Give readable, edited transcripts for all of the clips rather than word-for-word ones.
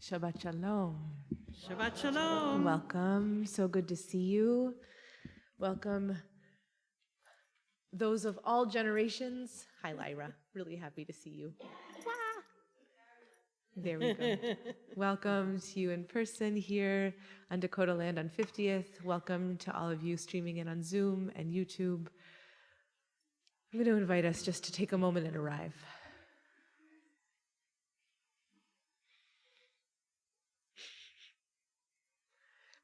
Shabbat Shalom. Shabbat Shalom. Welcome. So good to see you. Welcome those of all generations. Hi, Lyra. Really happy to see you. There we go. Welcome to you in person here on Dakota Land on 50th. Welcome to all of you streaming in on Zoom and YouTube. I'm going to invite us just to take a moment and arrive.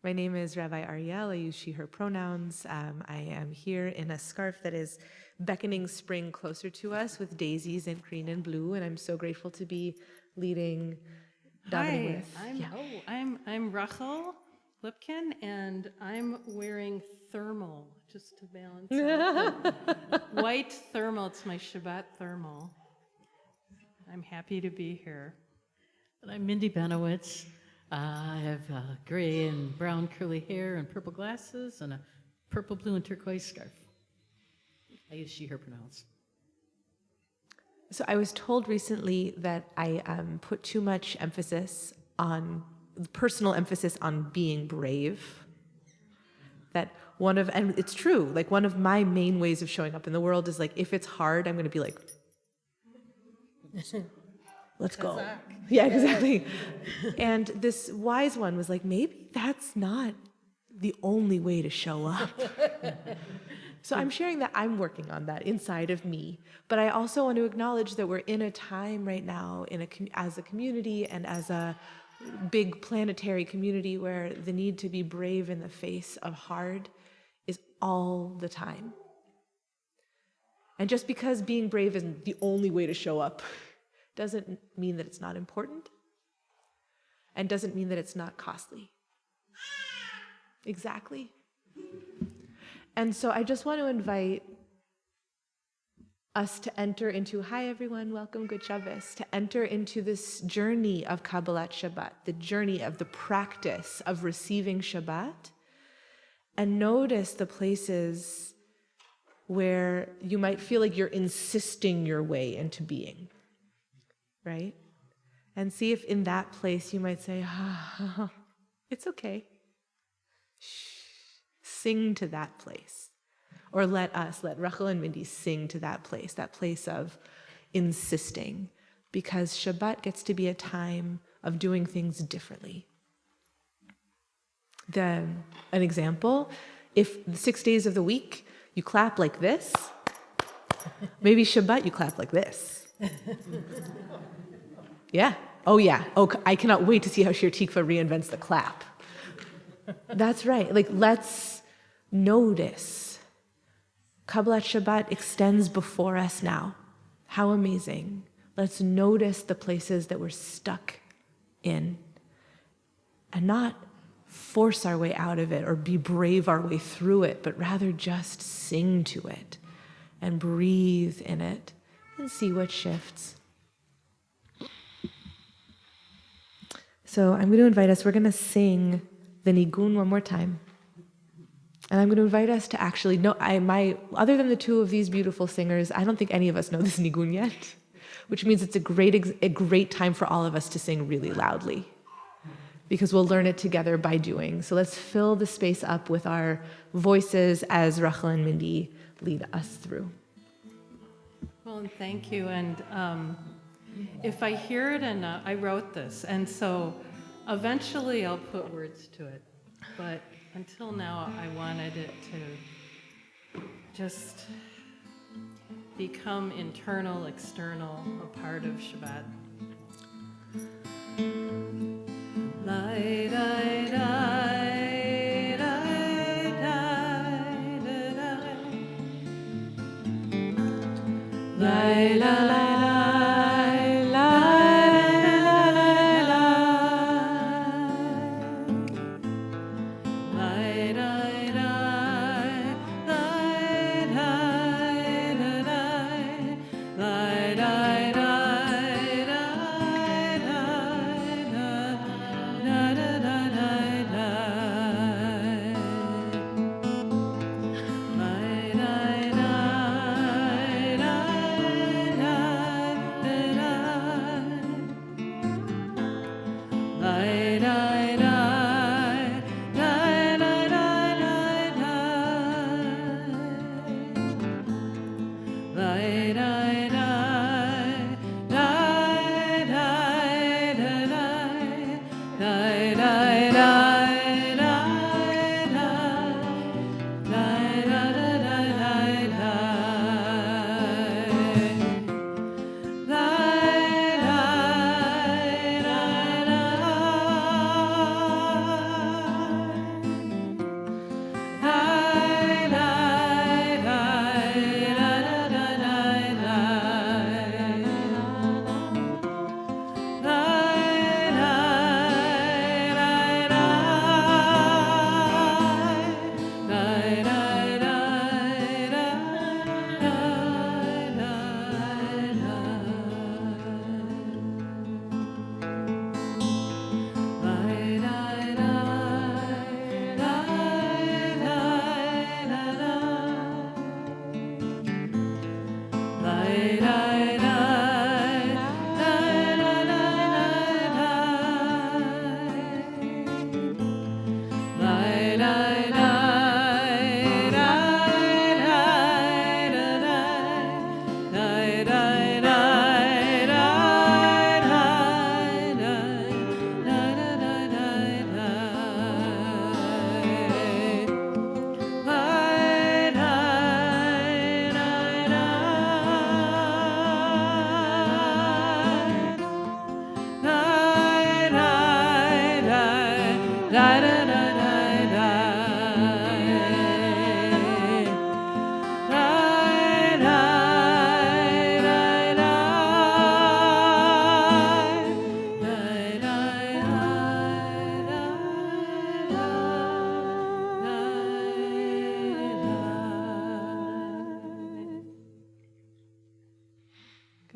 My name is Rabbi Ariel. I use she, her pronouns. I am here in a scarf that is beckoning spring closer to us with daisies and green and blue, and I'm so grateful to be leading davening with. I'm Rachel Lipkin, and I'm wearing thermal just to balance out. White thermal. It's my Shabbat thermal. I'm happy to be here. And I'm Mindy Benowitz. I have gray and brown curly hair and purple glasses and a purple, blue, and turquoise scarf. I use she, her pronouns. So I was told recently that I put too much personal emphasis on being brave. And it's true, like one of my main ways of showing up in the world is like, if it's hard, I'm going to be like, let's go. Yeah, exactly. And this wise one was like, maybe that's not the only way to show up. So I'm sharing that I'm working on that inside of me. But I also want to acknowledge that we're in a time right now as a community and as a big planetary community where the need to be brave in the face of hard is all the time. And just because being brave isn't the only way to show up doesn't mean that it's not important and doesn't mean that it's not costly. Exactly. And so I just want to invite us to enter into, hi everyone, welcome, good Shabbos, to enter into this journey of Kabbalat Shabbat, the journey of the practice of receiving Shabbat, and notice the places where you might feel like you're insisting your way into being. Right? And see if in that place you might say, it's okay. Shh. Sing to that place. Or let Rachel and Mindy sing to that place of insisting. Because Shabbat gets to be a time of doing things differently. An example, if 6 days of the week you clap like this, maybe Shabbat you clap like this. Yeah. Oh, yeah. Oh, I cannot wait to see how Shir Tikva reinvents the clap. That's right. Like, let's notice. Kabbalat Shabbat extends before us now. How amazing. Let's notice the places that we're stuck in and not force our way out of it or be brave our way through it, but rather just sing to it and breathe in it and see what shifts. So I'm going to invite us, we're going to sing the Nigun one more time. And I'm going to invite us to actually know, other than the two of these beautiful singers, I don't think any of us know this Nigun yet, which means it's a great time for all of us to sing really loudly, because we'll learn it together by doing. So let's fill the space up with our voices as Rachel and Mindy lead us through. Well, and thank you. And if I hear it enough, I wrote this, and so eventually I'll put words to it. But until now, I wanted it to just become internal, external, a part of Shabbat. Lai, dai, dai, dai, dai, dai, dai. Lai, la, la.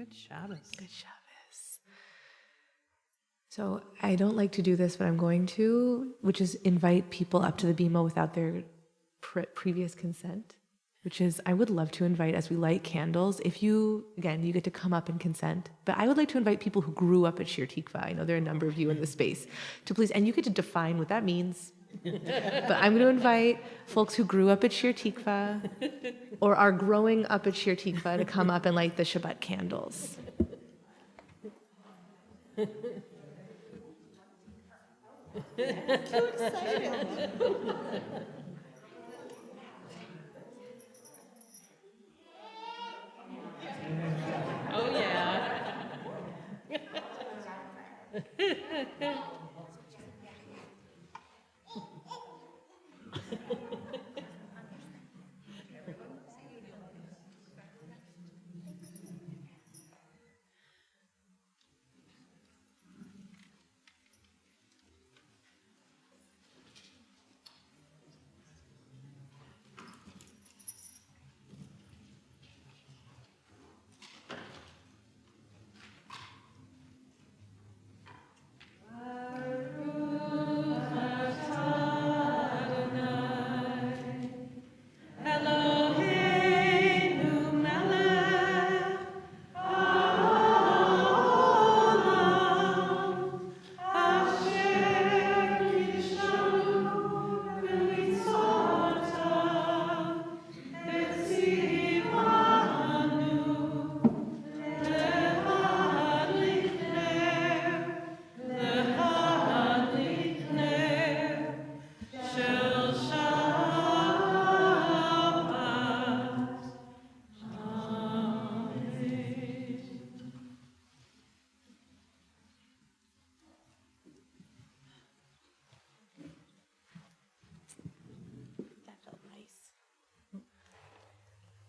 Good Shabbos. Good Shabbos. So I don't like to do this, but I'm going to, which is invite people up to the bima without their previous consent, which is, I would love to invite, as we light candles, if you, again, you get to come up and consent, but I would like to invite people who grew up at Shir Tikva, I know there are a number of you in this space, to please, and you get to define what that means, but I'm going to invite folks who grew up at Shir Tikva or are growing up at Shir Tikva to come up and light the Shabbat candles. Too excited. Oh, yeah.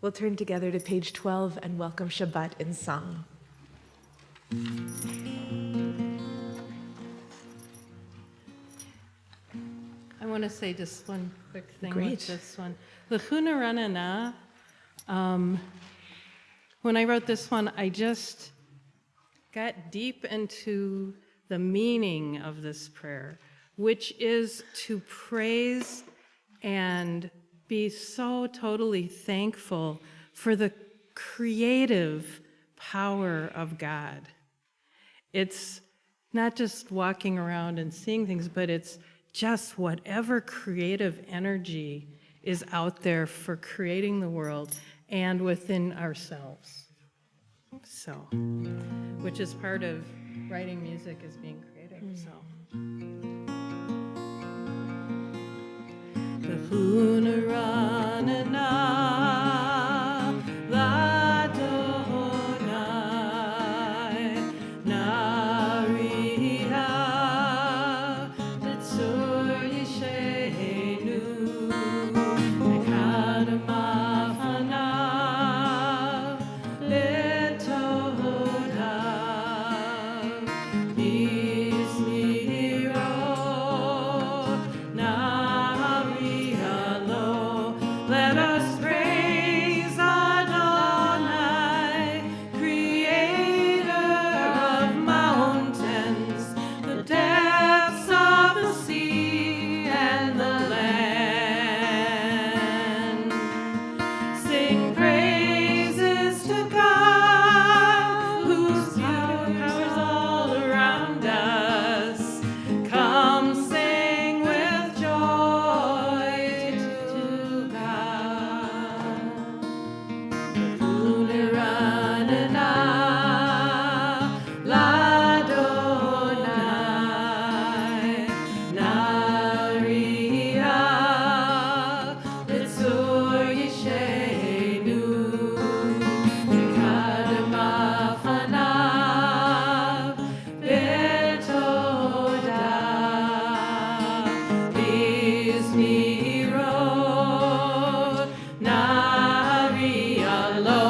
We'll turn together to page 12 and welcome Shabbat in song. I want to say just one quick thing Great. with this one. L'chuna ranana, when I wrote this one, I just got deep into the meaning of this prayer, which is to praise and be so totally thankful for the creative power of God. It's not just walking around and seeing things, but it's just whatever creative energy is out there for creating the world and within ourselves. So, which is part of writing music, is being creative. So. L'chuna ranana, l'Adonai, nariha, l'tzur yishenu, mekadam afanav, l'tohodav, b'zmiro, let us praise Adonai, creator of mountains, the depths of the sea and the land. Sing praises to God, whose beauty powers all around us. Come sing with joy to God. L'chuna ranana, l'Adonai, nariha, l'tzur yishenu, mekadam afanav, b'tohodah, b'zmirot, nariha lo.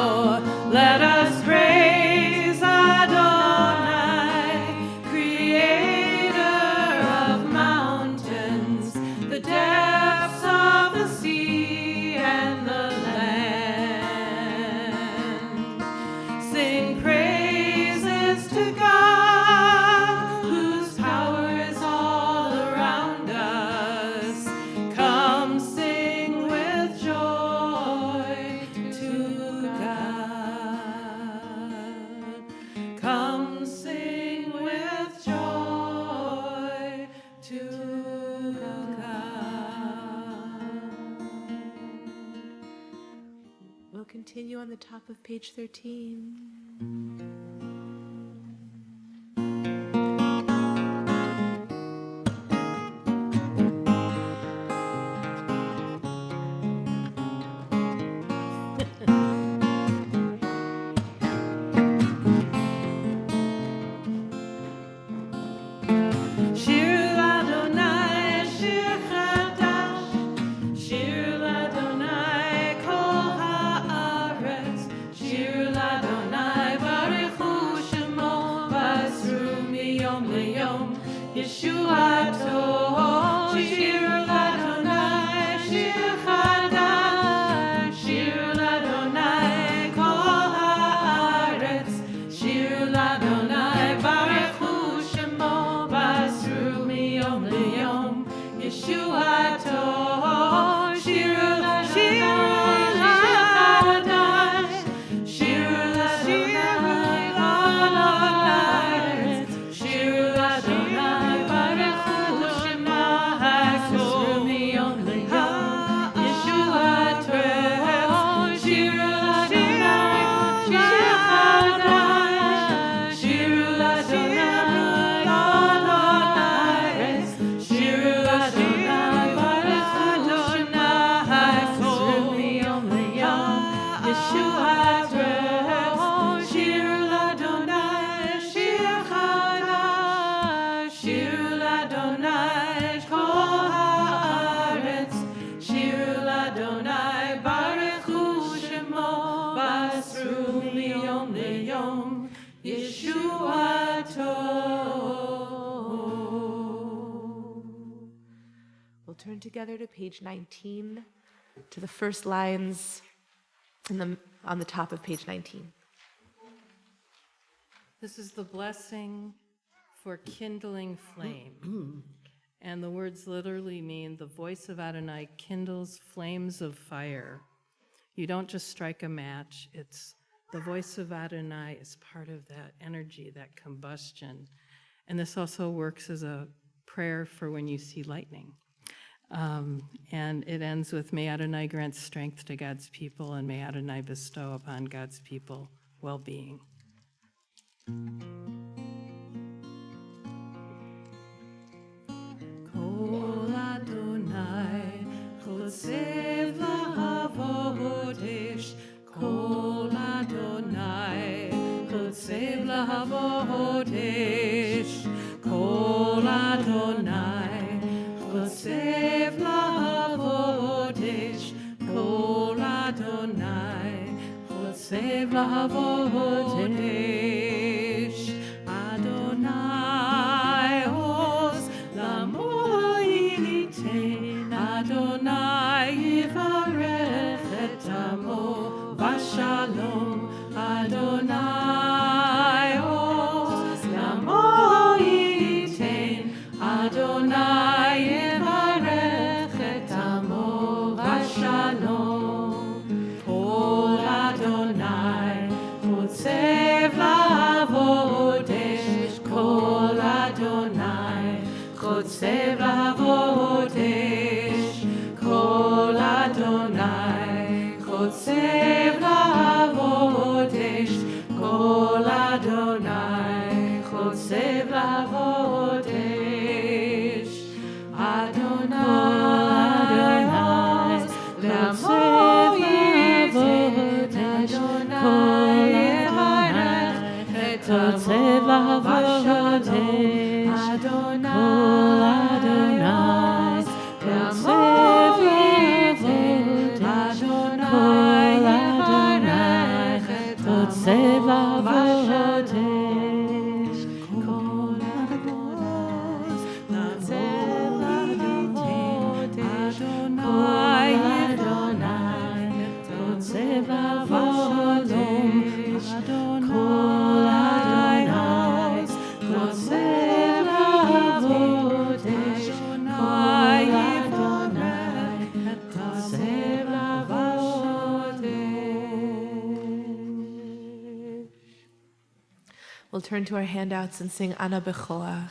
Let us praise Adonai, creator of mountains, the depths of the sea and the land. Sing praise on the top of page 13. We'll turn together to page 19, to the first lines on the top of page 19. This is the blessing for kindling flame. And the words literally mean the voice of Adonai kindles flames of fire. You don't just strike a match. It's the voice of Adonai is part of that energy, that combustion. And this also works as a prayer for when you see lightning. And it ends with, may Adonai grant strength to God's people, and may Adonai bestow upon God's people well-being. Kol Adonai chotzev lahavodesh, Kol Adonai chotzev lahavodesh, Kol Adonai chotzev lahavodesh, Kol Adonai chotzev lahavodesh, Adonai oz lamoyitein, Adonai yivarech et amo v'shalom, Adonai oz lamoyitein, Adonai yivarech et amo v'shalom, Kol Adonai chotzev lahavodesh, Kol Adonai chotzev lahavodesh, Kol Adonai chotzev lahavodesh, Kol Adonai chotzev lahavodesh, Adonai oz lamoyitein, Adonai yivarech et amo v'shalom, Adonai oz lamoyitein, Adonai yivarech et amo v'shalom, Kol Adonai chotzev lahavodesh, Kol Adonai chotzev lahavodesh, Kol Adonai chotzev lahavodesh. We'll turn to our handouts and sing Ana Bechoach.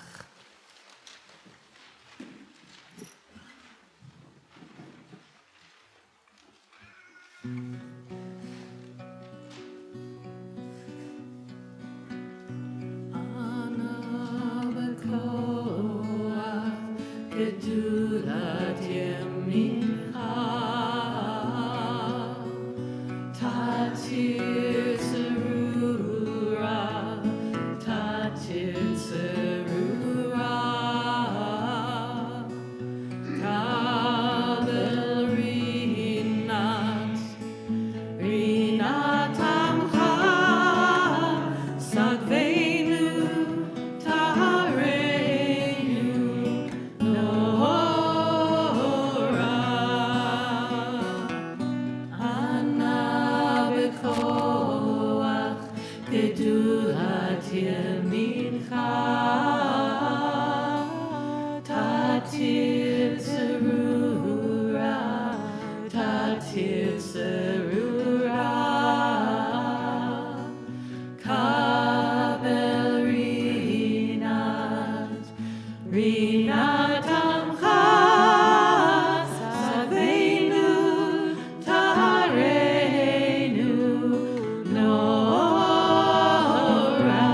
gedulat yemincha, tatir zerura, tatir zerura, kabel rinat, rinat amcha, sagveinu, tahareinu, nora, ana bekoach, gedulat yemincha, tatir zerura, tatir zerura, kabel rinat, rinat amcha, saveinu, tahareinu, nora.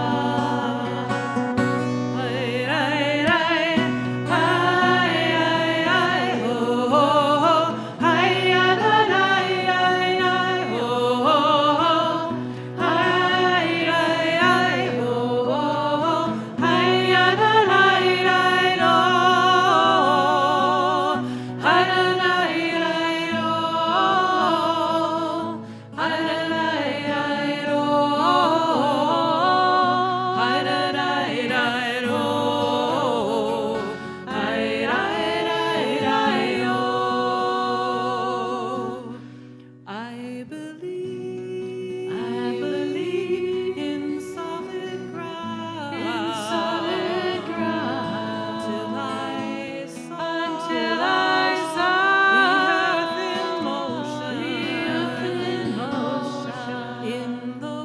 I believe in solid ground, till I saw the earth in motion, in the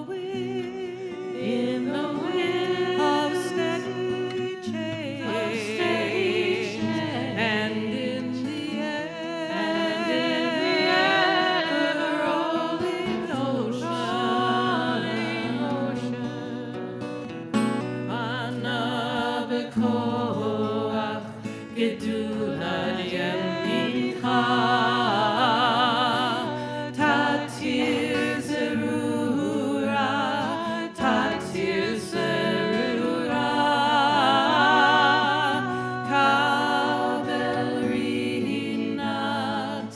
wind of steady change, and in the air, the rolling ocean. Ana bekoach, gedulat yemincha, tatir zerura, tatir zerura, kabel rinat,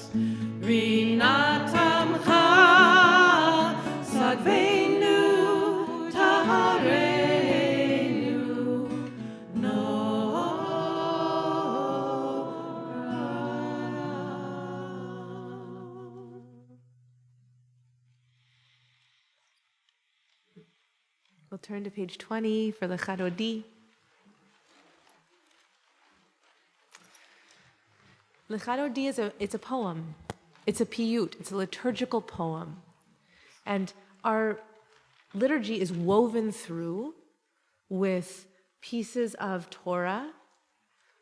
rinat amcha, sagveinu, tahareinu, We'll turn to page 20 for the Charodi. The Charodi it's a poem. It's a piyut. It's a liturgical poem. And our liturgy is woven through with pieces of Torah,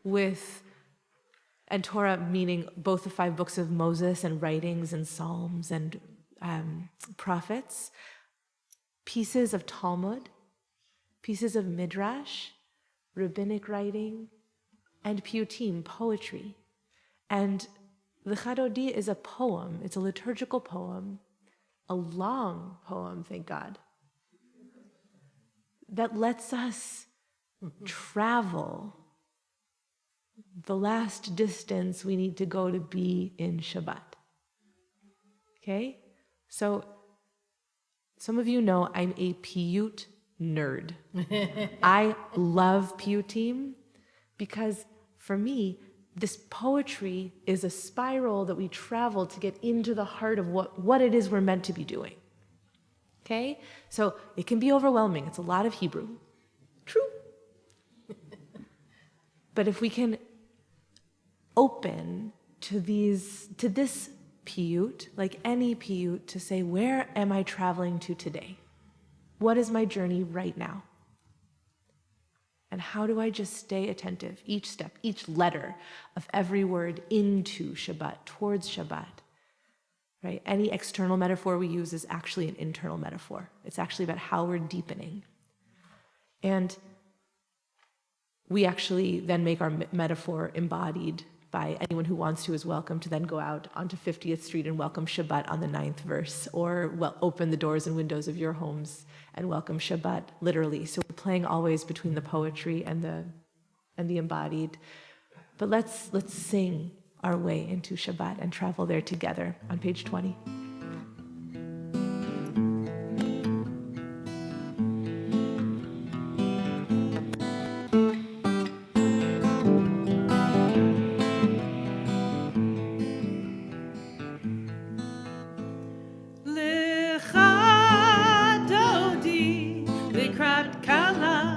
and Torah meaning both the 5 books of Moses and writings and Psalms and prophets, pieces of Talmud, pieces of Midrash, rabbinic writing, and piyutim, poetry. And the Charodi is a poem. It's a liturgical poem, a long poem, thank God, that lets us travel the last distance we need to go to be in Shabbat. Okay? So, some of you know I'm a piyut nerd. I love piyutim because for me, this poetry is a spiral that we travel to get into the heart of what it is we're meant to be doing. Okay? So it can be overwhelming. It's a lot of Hebrew. True. But if we can open to this piyut, like any piyut, to say, where am I traveling to today? What is my journey right now? And how do I just stay attentive, each step, each letter of every word into Shabbat, towards Shabbat, right? Any external metaphor we use is actually an internal metaphor. It's actually about how we're deepening. And we actually then make our metaphor embodied by anyone who wants to is welcome to then go out onto 50th Street and welcome Shabbat on the 9th verse, or open the doors and windows of your homes and welcome Shabbat literally. So we're playing always between the poetry and the embodied. But let's sing our way into Shabbat and travel there together on page 20. Lecha dodi, likrat kala.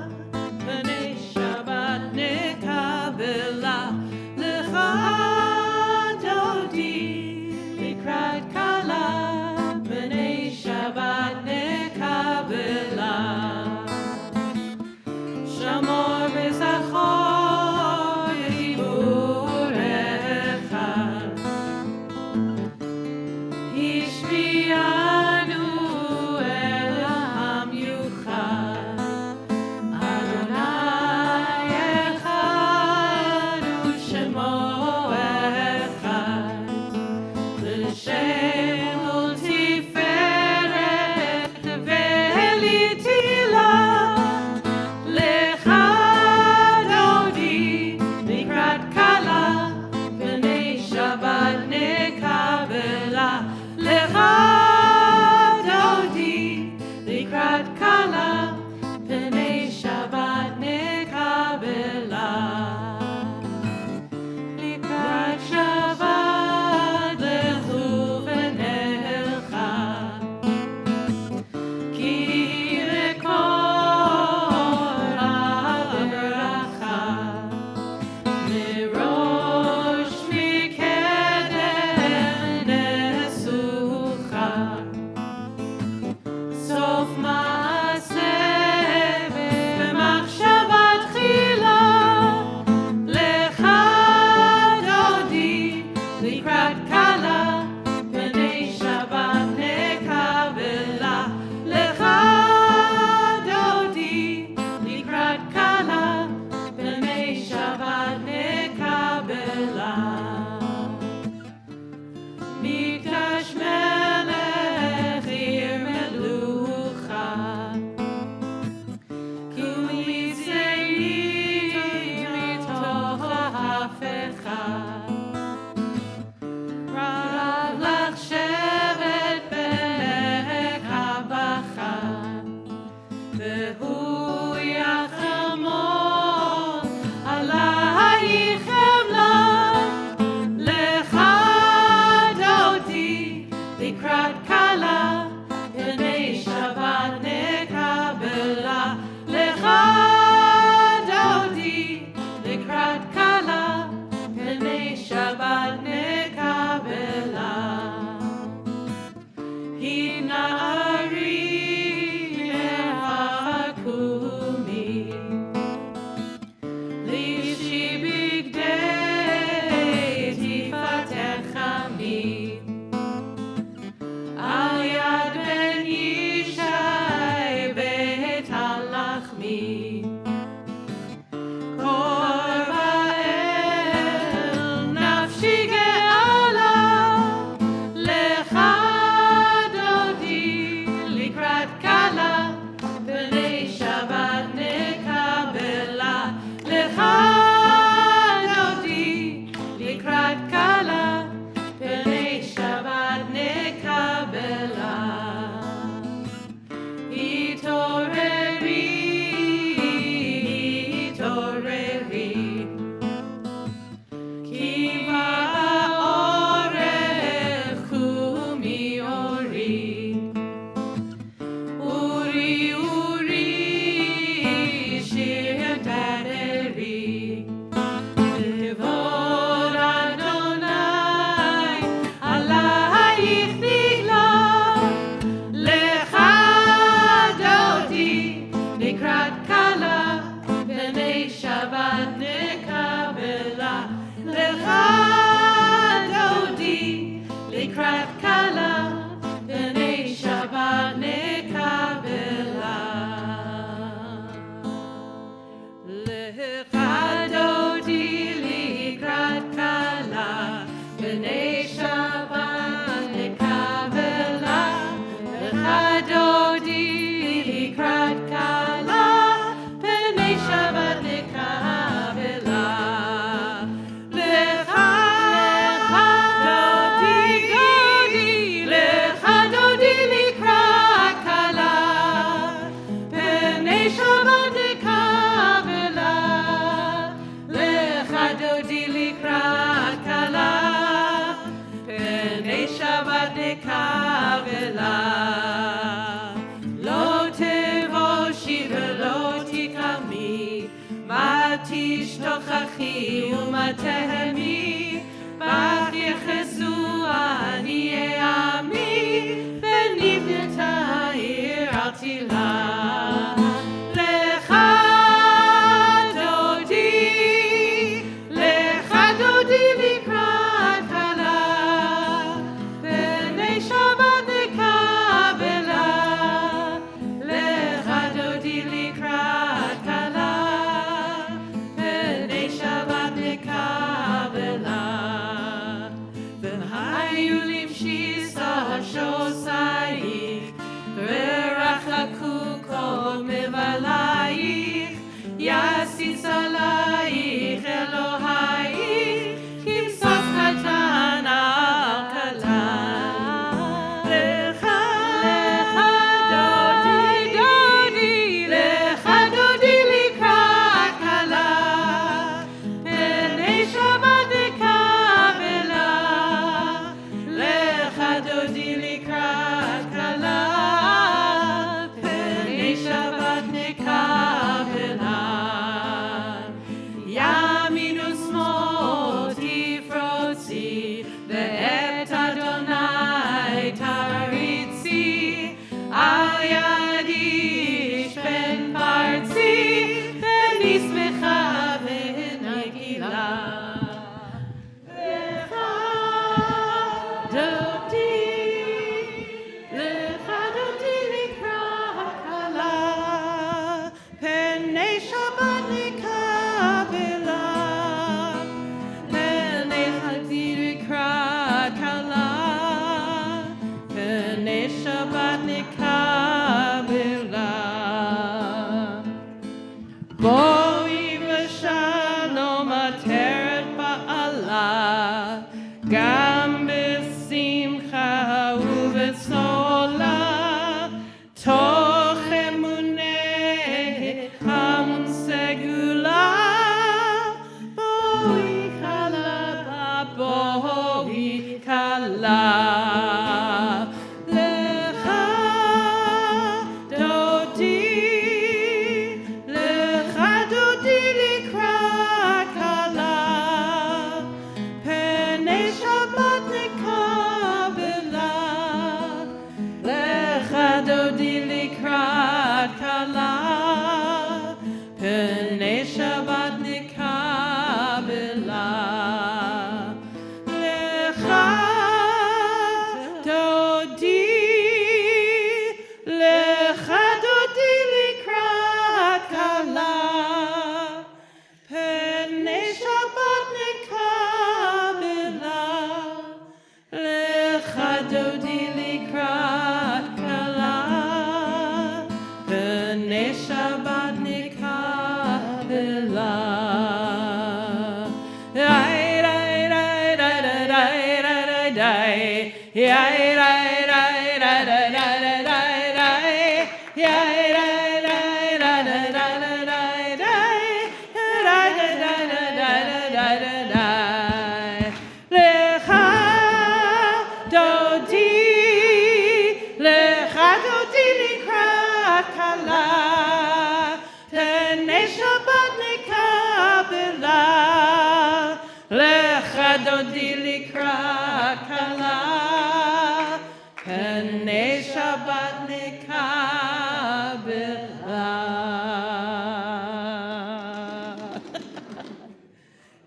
תהמי, בך יחזו עניי עמי, ונבנית העיר על תילה. לך דודי לקראת כלה, פני שבת נקבלה. לך דודי לקראת כלה, פני שבת נקבלה. והיו למשי שושייך, ורחקו כל מבלייך, יסיס עלייך אלוהייך, כמסוף קטן על כלה. לך דודי לקראת כלה, פני שבת נקבלה. לך דודי לקראת כלה, פני שבת נקבלה. ימין ושמאל תפרוצי, ואת אדוני תריצי, על ידי פן פרצי, ונשמחה ונגילה. לך דודי לקראת כלה, פני שבת נקבלה. פני דודי לקראת כלה, פני שבת נקבלה. בואי ושלום עטרת בעלה, גם בשמחה ובצהלה, תוך אמונך סגולה. בואי כלה, בואי כלה. לך דודי לקראת כלה, פני שבת נקבלה. לך דודי לקראת כלה, פני שבת נקבלה. לך דודי לקראת כלה, פני שבת נקבלה. לך דודי לקראת כלה, פני שבת נקבלה. לך דודי לקראת כלה, פני שבת נקבלה. לך דודי לקראת כלה, פני שבת נקבלה.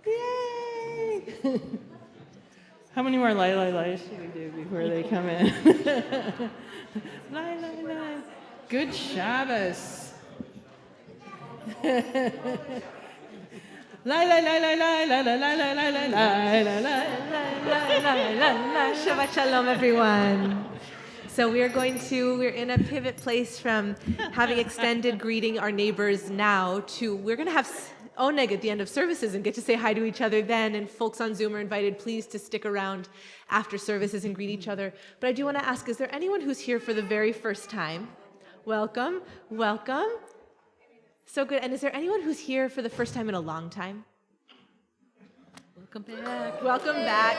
Yay! How many more lies should we do before they come in? Lie. Good Shabbos. Shabbat Shalom, everyone. So we're in a pivot place from having extended greeting our neighbors now to, we're going to have Oneg at the end of services and get to say hi to each other then. And folks on Zoom are invited, please, to stick around after services and greet each other. But I do want to ask, is there anyone who's here for the very first time? Welcome. So good. And is there anyone who's here for the first time in a long time? Welcome back.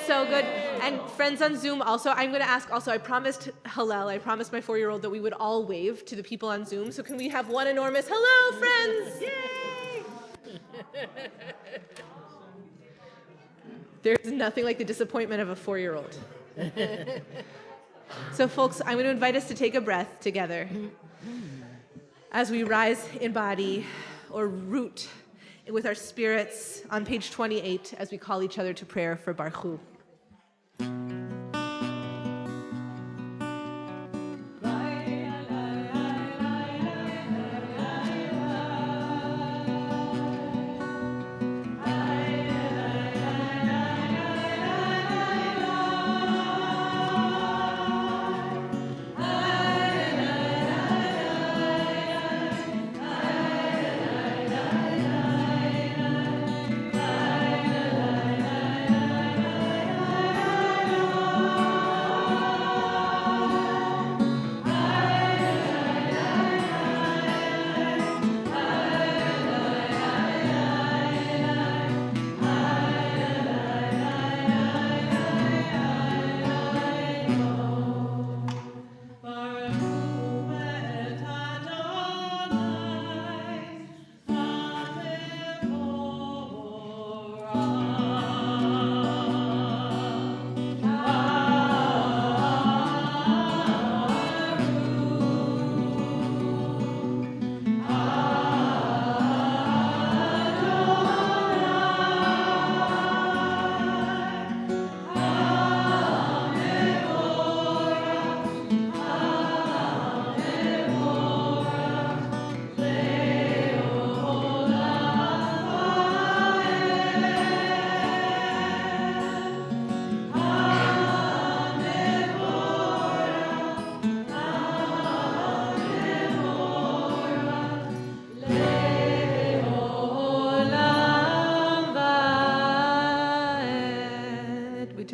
So good. And friends on Zoom also, I'm going to ask also, I promised Hillel, I promised my 4-year-old that we would all wave to the people on Zoom. So can we have one enormous hello, friends? Yay! There's nothing like the disappointment of a 4-year-old. So folks, I'm going to invite us to take a breath together as we rise in body or root with our spirits on page 28 as we call each other to prayer for Baruch.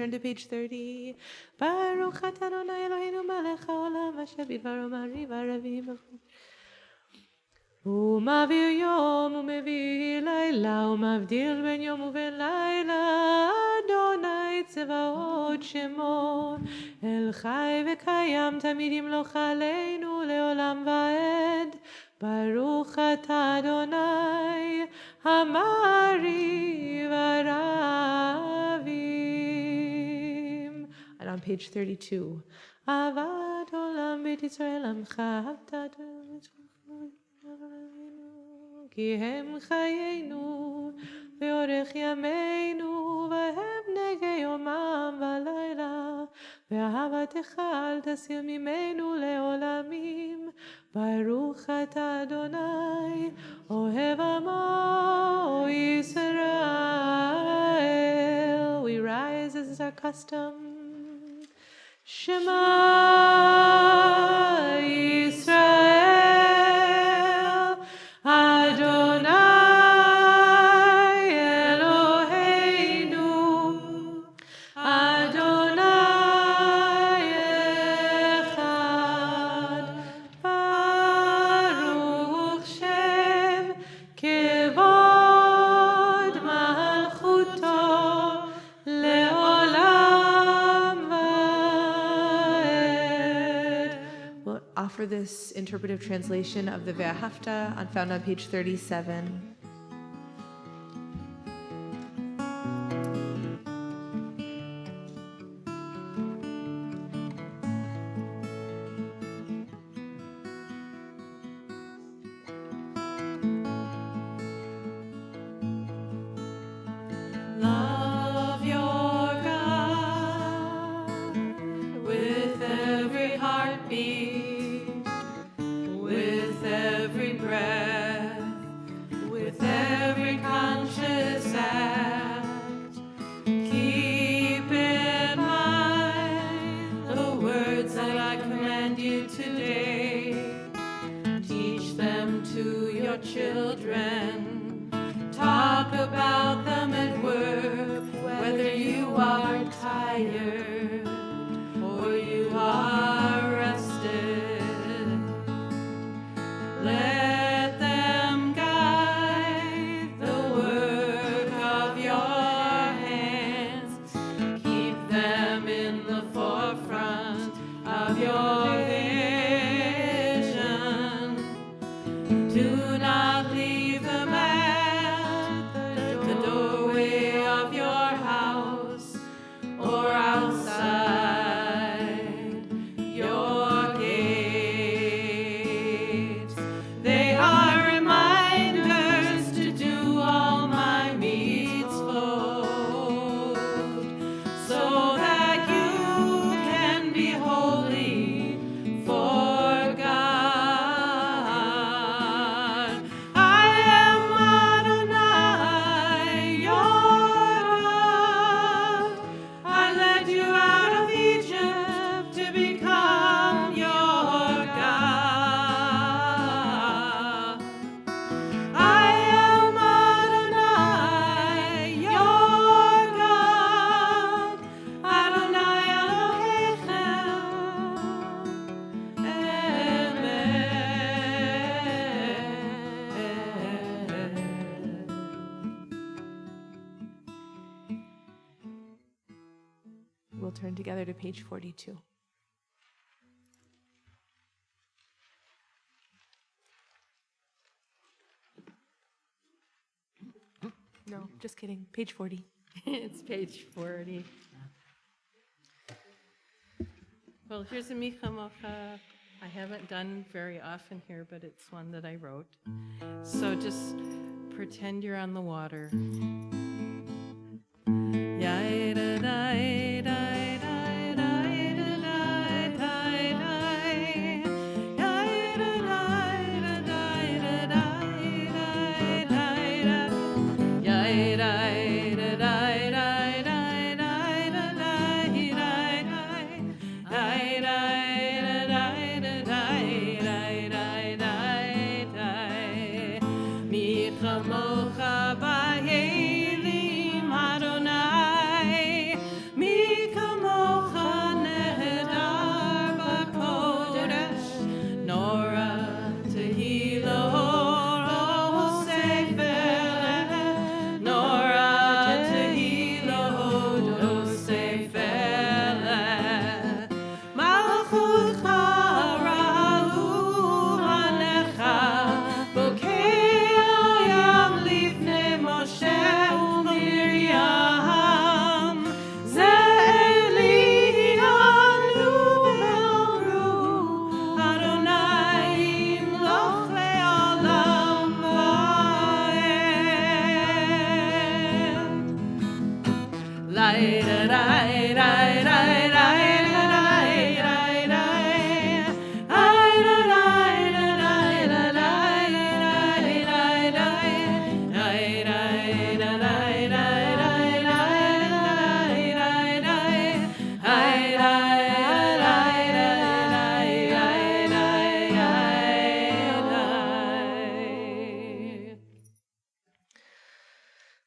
Turn to page 30. Baruch atah Adonai Eloheinu melech haolam asher bidbaro mariv haravim. הוא מעביר יום ומביא לילה, ומבדיל בין יום ובין לילה. אדוני צבאות שמו, אל חי וקיים תמיד ימלוך עלינו לעולם ועד. ברוך אתה אדוני המעריב הרבים. And on page 32. אהבת עולם בית ישראל עמך, אהבת כי הם חיינו ואורך ימינו, והם נגע יומם ולילה, ואהבתך אל תסיר ממנו לעולמים. ברוך אתה אדוני אוהב עמו ישראל. We rise as is our custom. Shema Yisrael Adonai Eloheinu Adonai Echad Baruch Shem Kevod Malchuto Leolam Vaed. We'll offer this interpretive translation of the Ve'ahavta found on page 37. Love your God with every heartbeat, with every breath, with every conscious act. Keep in mind the words that I command you today. Teach them to your children. Talk about them at work, whether you are tired or you are rested. Let them guide the work of your hands. Keep them in the forefront of your vision. Do not leave them at the doorway of your house. together to page 42. No, just kidding. Page 40. It's page 40. Well, here's a Micha Mocha I haven't done very often here, but it's one that I wrote. So just pretend you're on the water.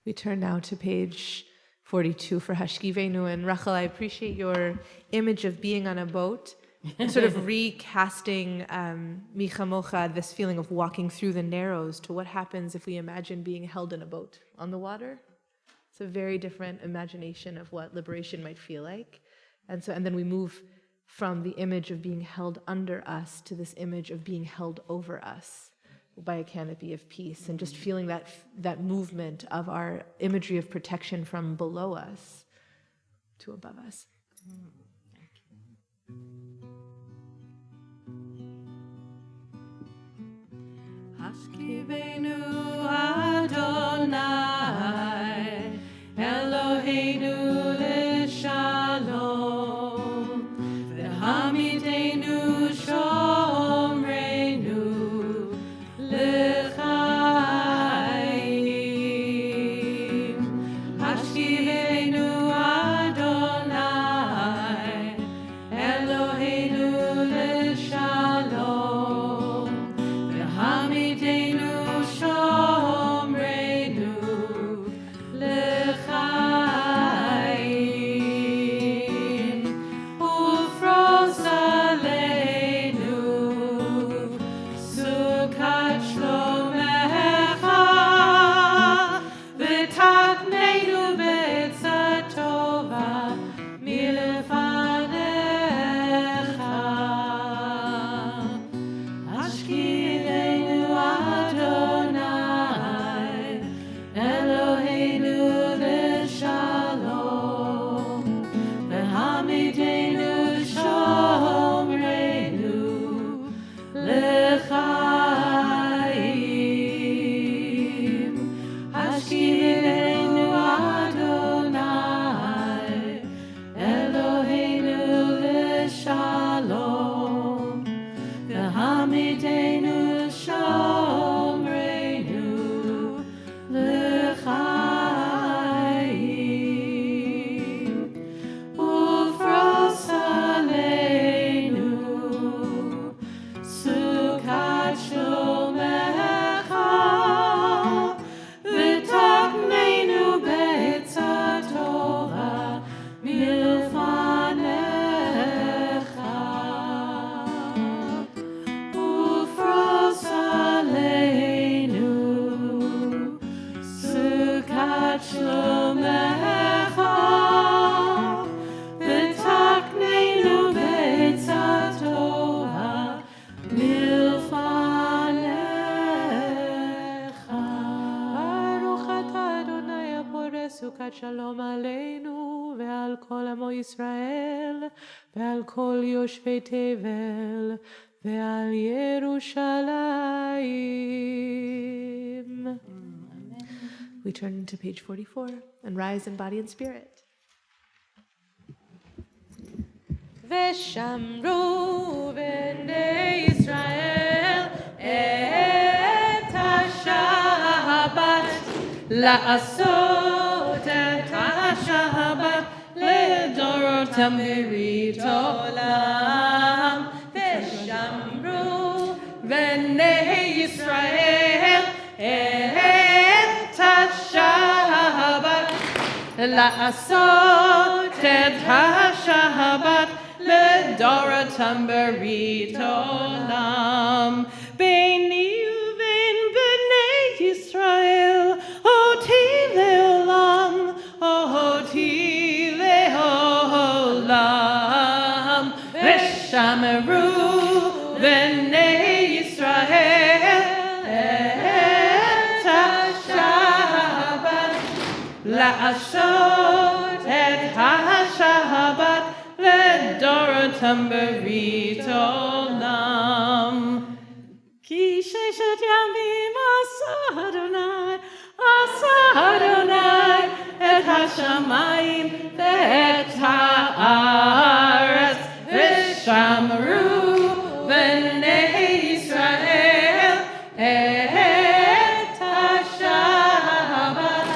We turn now to page 42 for Hashkivenu. And Rachel, I appreciate your image of being on a boat, sort of recasting Micha Mocha, this feeling of walking through the narrows, to what happens if we imagine being held in a boat on the water. It's a very different imagination of what liberation might feel like. And then we move from the image of being held under us to this image of being held over us by a canopy of peace, and just feeling that movement of our imagery of protection from below us to above us. Hashkivenu Adonai Eloheinu l'shalom v'hamidenu shomreinu l'chaim. Hashkivenu Adonai Eloheinu l'shalom v'hamidenu shomreinu l'chaim. Ufros aleinu sukat shlomecha v'taknenu b'etzah tova milfanecha. Hashkivenu Adonai Eloheinu l'shalom v'hamidenu shomreinu l'chaim. Hashkivenu Adonai Eloheinu l'shalom v'hamidenu shomreinu l'chaim. Ufros aleinu sukat shlomecha v'taknenu b'etzah tova milfanecha. Ufros Shabbat Shalom Aleinu ve'al kol amo Yisrael ve'al kol yoshvei tevel ve'al Yerushalayim. We turn to page 44 and rise in body and spirit. Veshamru b'nei Yisrael et ha-Shabbat la'asot et ha-Shabbat ledorotam berit olam. Veshamru b'nei Yisrael et ha-Shabbat la'asot et ha-Shabbat ledorotam berit olam. Beini uvein b'nei Yisrael oti leolam, oti leolam. Veshameru b'nei Yisrael et ha-Shabbat la'asot et ha-Shabbat ledorotam berit olam. Ki sheshet yamim asa Adonai et hashamayim ve'et ha'aretz. V'shamru b'nei Yisrael et ha-Shabbat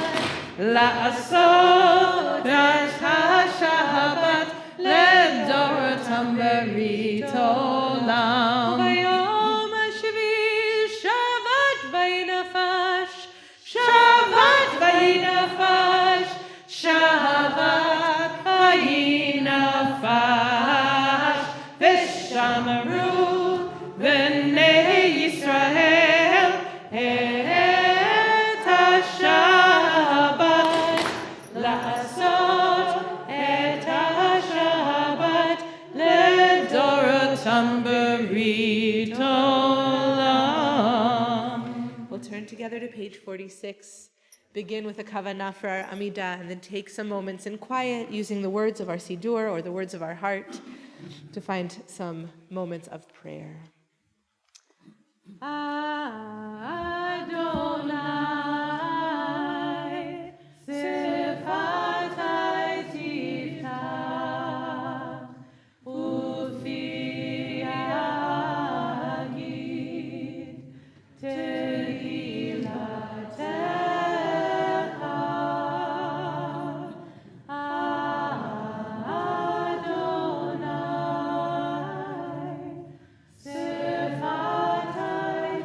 la'asot et ha-Shabbat ledorotam berit olam. Vayom hashvi Shabbat vayinafash, Shabbat vayinafash, Shabbat vayinafash. V'shamru b'nei Yisrael et ha-Shabbat la'asot et ha-Shabbat ledorotam berit olam. We'll turn together to page 46. Begin with a kavanah for our Amidah, and then take some moments in quiet using the words of our Siddur or the words of our heart to find some moments of prayer. Adonai, Sifatai Tifta, Ufi Agid, Tehilatecha, Adonai, Sifatai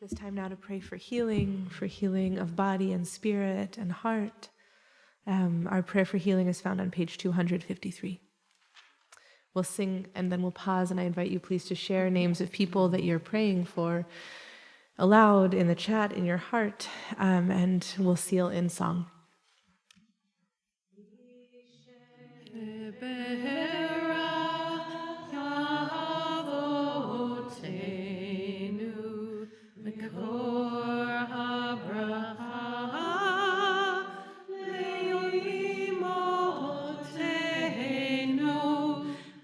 Take this time now to pray for healing of body and spirit and heart. Our prayer for healing is found on page 253. We'll sing and then we'll pause, and I invite you please to share names of people that you're praying for aloud in the chat, in your heart, and we'll seal in song.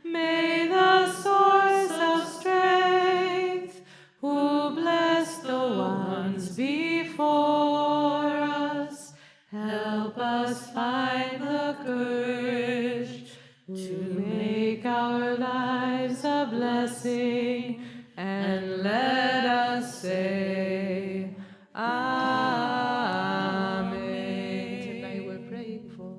May the source of strength, who bless the ones before us, help us find the courage to make our lives a blessing, and let us say, Amen. Tonight we're praying for.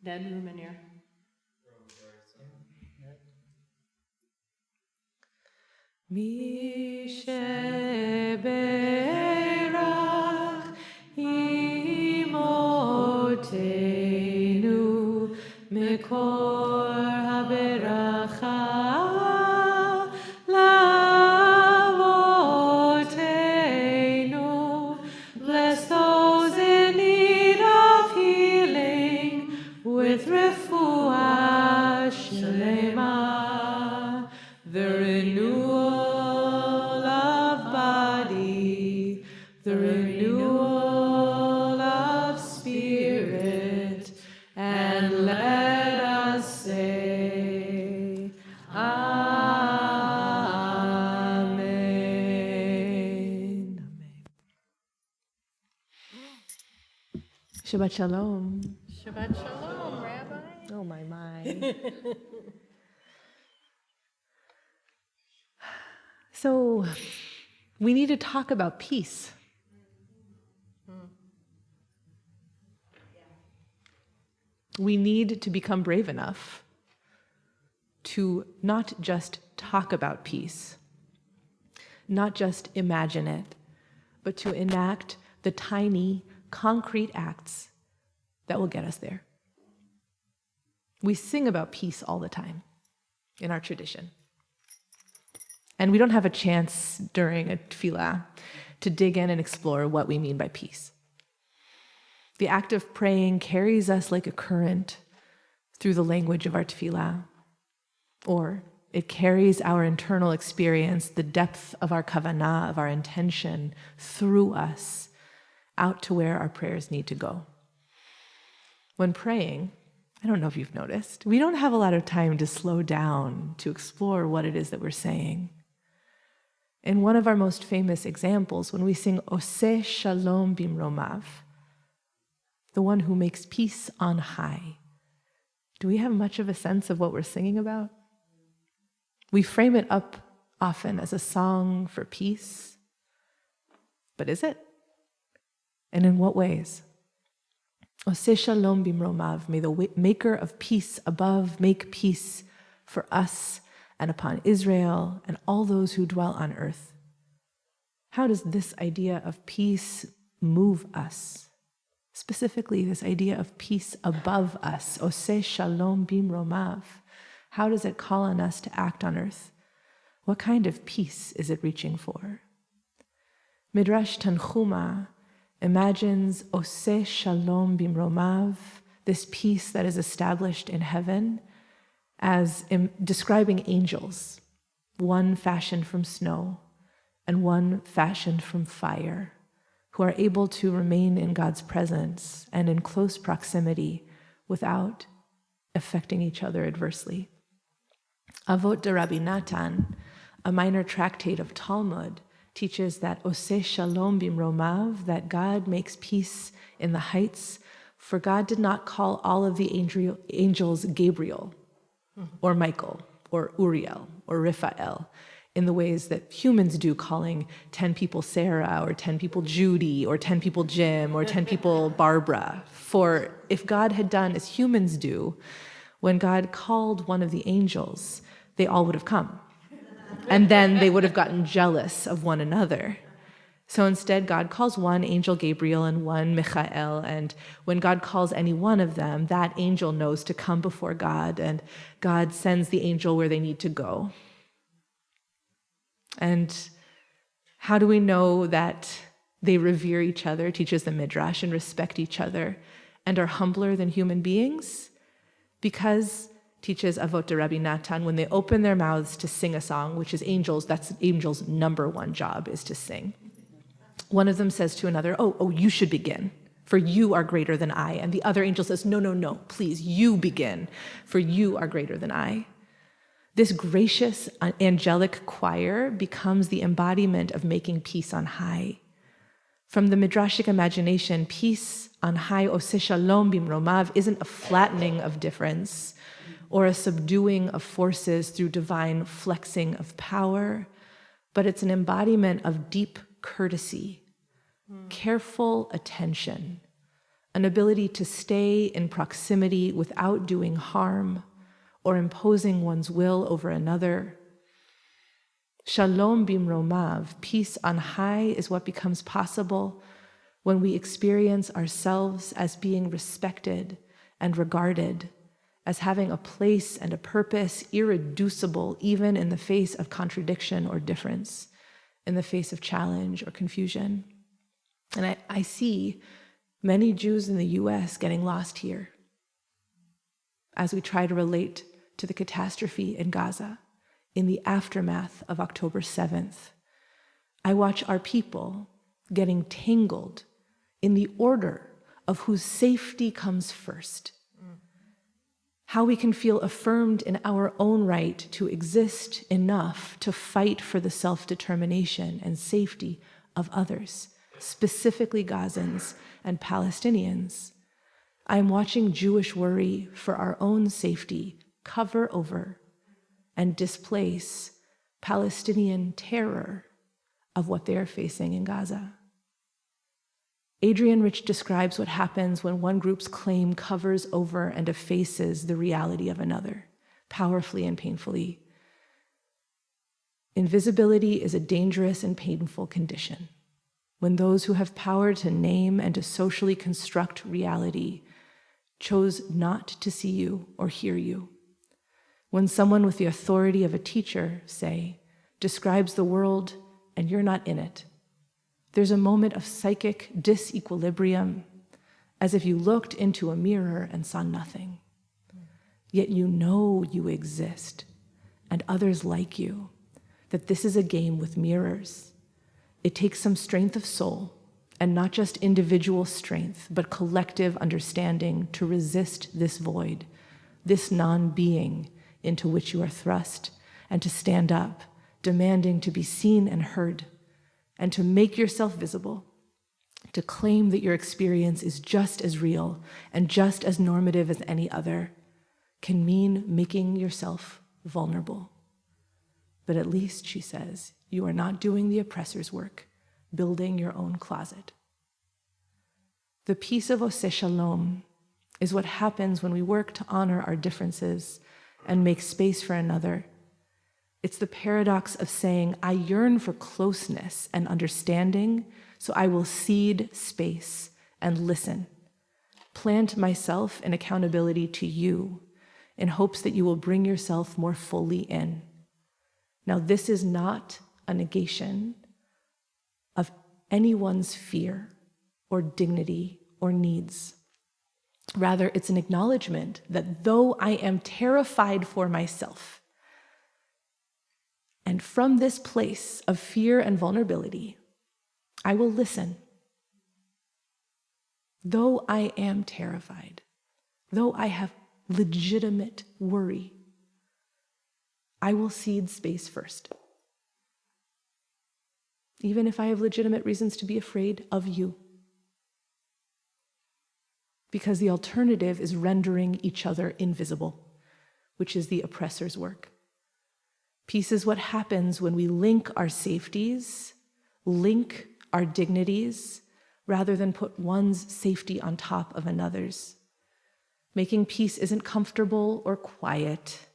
Dead room in here. Mi sheberach imotenu mekor haberacha lavotenu. Bless those in need of healing with refuah shlema, the renewal of body, the renewal of spirit, and let us say, Amen. Shabbat Shalom. Shabbat Shalom, Rabbi. Oh my. So, we need to talk about peace. We need to become brave enough to not just talk about peace, not just imagine it, but to enact the tiny, concrete acts that will get us there. We sing about peace all the time in our tradition. And we don't have a chance during a tefillah to dig in and explore what we mean by peace. The act of praying carries us like a current through the language of our tefillah, or it carries our internal experience, the depth of our kavanah, of our intention, through us out to where our prayers need to go. When praying, I don't know if you've noticed, we don't have a lot of time to slow down to explore what it is that we're saying. In one of our most famous examples, when we sing Oseh Shalom Bimromav, the one who makes peace on high, do we have much of a sense of what we're singing about? We frame it up often as a song for peace, but is it? And in what ways? Oseh Shalom Bimromav, may the maker of peace above make peace for us and upon Israel and all those who dwell on earth. How does this idea of peace move us? Specifically, this idea of peace above us, Oseh Shalom Bimromav. How does it call on us to act on earth? What kind of peace is it reaching for? Midrash Tanchuma imagines Oseh Shalom Bimromav, this peace that is established in heaven, as describing angels, one fashioned from snow and one fashioned from fire, who are able to remain in God's presence and in close proximity without affecting each other adversely. Avot de Rabbi Natan, a minor tractate of Talmud, teaches that Oseh Shalom bimromav, that God makes peace in the heights, for God did not call all of the angels Gabriel, or Michael, or Uriel, or Raphael, in the ways that humans do, calling 10 people Sarah, or 10 people Judy, or 10 people Jim, or 10 people Barbara. For if God had done as humans do, when God called one of the angels, they all would have come. And then they would have gotten jealous of one another. So instead, God calls one angel Gabriel and one Michael, and when God calls any one of them, that angel knows to come before God, and God sends the angel where they need to go. And how do we know that they revere each other, teaches the Midrash, and respect each other, and are humbler than human beings? Because, teaches Avot de Rabbi Natan, when they open their mouths to sing a song, which is angels, that's angels' number one job, is to sing. One of them says to another, oh, you should begin, for you are greater than I. And the other angel says, no, please, you begin, for you are greater than I. This gracious angelic choir becomes the embodiment of making peace on high. From the midrashic imagination, peace on high, Oseh Shalom bimromav, isn't a flattening of difference or a subduing of forces through divine flexing of power, but it's an embodiment of deep courtesy, careful attention, an ability to stay in proximity without doing harm or imposing one's will over another. Shalom bimromav, peace on high, is what becomes possible when we experience ourselves as being respected and regarded, as having a place and a purpose irreducible even in the face of contradiction or difference, in the face of challenge or confusion. And I see many Jews in the US getting lost here as we try to relate to the catastrophe in Gaza in the aftermath of October 7th. I watch our people getting tangled in the order of whose safety comes first. How we can feel affirmed in our own right to exist enough to fight for the self-determination and safety of others, specifically Gazans and Palestinians. I am watching Jewish worry for our own safety cover over and displace Palestinian terror of what they're facing in Gaza. Adrian Rich describes what happens when one group's claim covers over and effaces the reality of another, powerfully and painfully. Invisibility is a dangerous and painful condition. When those who have power to name and to socially construct reality chose not to see you or hear you. When someone with the authority of a teacher, say, describes the world and you're not in it, there's a moment of psychic disequilibrium, as if you looked into a mirror and saw nothing. Yet you know you exist, and others like you, that this is a game with mirrors. It takes some strength of soul, and not just individual strength, but collective understanding to resist this void, this non-being into which you are thrust, and to stand up, demanding to be seen and heard, and to make yourself visible, to claim that your experience is just as real and just as normative as any other, can mean making yourself vulnerable. But at least, she says, you are not doing the oppressor's work, building your own closet. The peace of Oseh Shalom is what happens when we work to honor our differences and make space for another. It's the paradox of saying, I yearn for closeness and understanding, so I will cede space and listen. Plant myself in accountability to you in hopes that you will bring yourself more fully in. Now, this is not a negation of anyone's fear or dignity or needs. Rather, it's an acknowledgement that though I am terrified for myself, and from this place of fear and vulnerability, I will listen. Though I am terrified, though I have legitimate worry, I will cede space first. Even if I have legitimate reasons to be afraid of you. Because the alternative is rendering each other invisible, which is the oppressor's work. Peace is what happens when we link our safeties, link our dignities, rather than put one's safety on top of another's. Making peace isn't comfortable or quiet.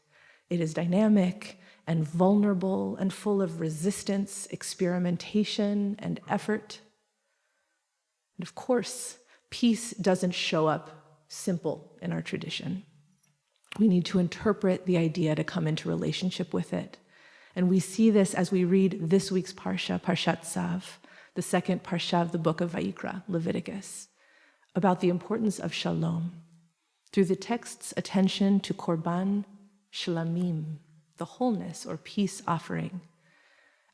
It is dynamic and vulnerable and full of resistance, experimentation, and effort. And of course, peace doesn't show up simple in our tradition. We need to interpret the idea to come into relationship with it. And we see this as we read this week's Parsha, Parshat Tzav, the second Parsha of the book of Vayikra, Leviticus, about the importance of shalom, through the text's attention to korban shlamim, the wholeness or peace offering.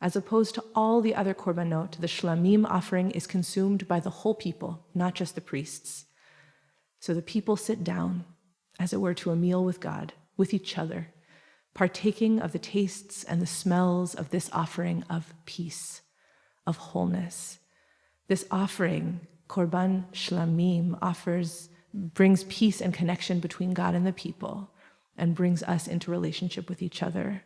As opposed to all the other korbanot, the shlamim offering is consumed by the whole people, not just the priests. So the people sit down, as it were, to a meal with God, with each other, partaking of the tastes and the smells of this offering of peace, of wholeness. This offering, korban shlamim, brings peace and connection between God and the people, and brings us into relationship with each other.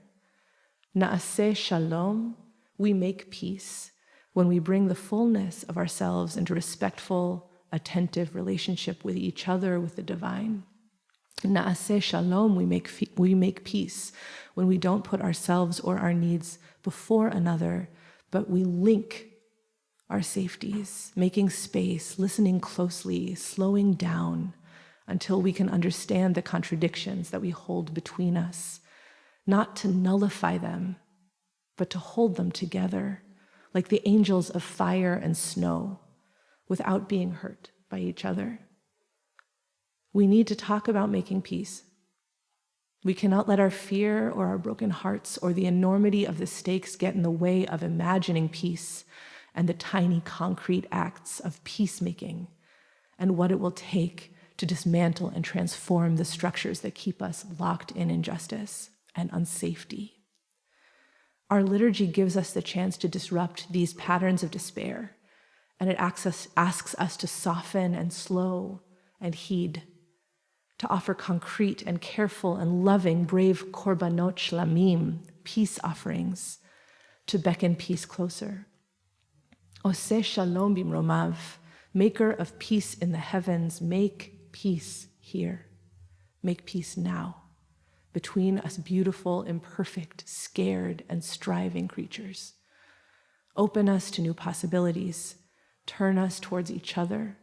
Na'aseh shalom, we make peace when we bring the fullness of ourselves into respectful, attentive relationship with each other, with the divine. Na'aseh shalom, we make peace when we don't put ourselves or our needs before another, but we link our safeties, making space, listening closely, slowing down until we can understand the contradictions that we hold between us, not to nullify them, but to hold them together like the angels of fire and snow without being hurt by each other. We need to talk about making peace. We cannot let our fear or our broken hearts or the enormity of the stakes get in the way of imagining peace and the tiny concrete acts of peacemaking and what it will take to dismantle and transform the structures that keep us locked in injustice and unsafety. Our liturgy gives us the chance to disrupt these patterns of despair, and it asks us to soften and slow and heed, to offer concrete and careful and loving, brave korbanot shlamim, peace offerings, to beckon peace closer. Oseh shalom bimromav, maker of peace in the heavens, make peace here. Make peace now between us beautiful, imperfect, scared, and striving creatures. Open us to new possibilities. Turn us towards each other.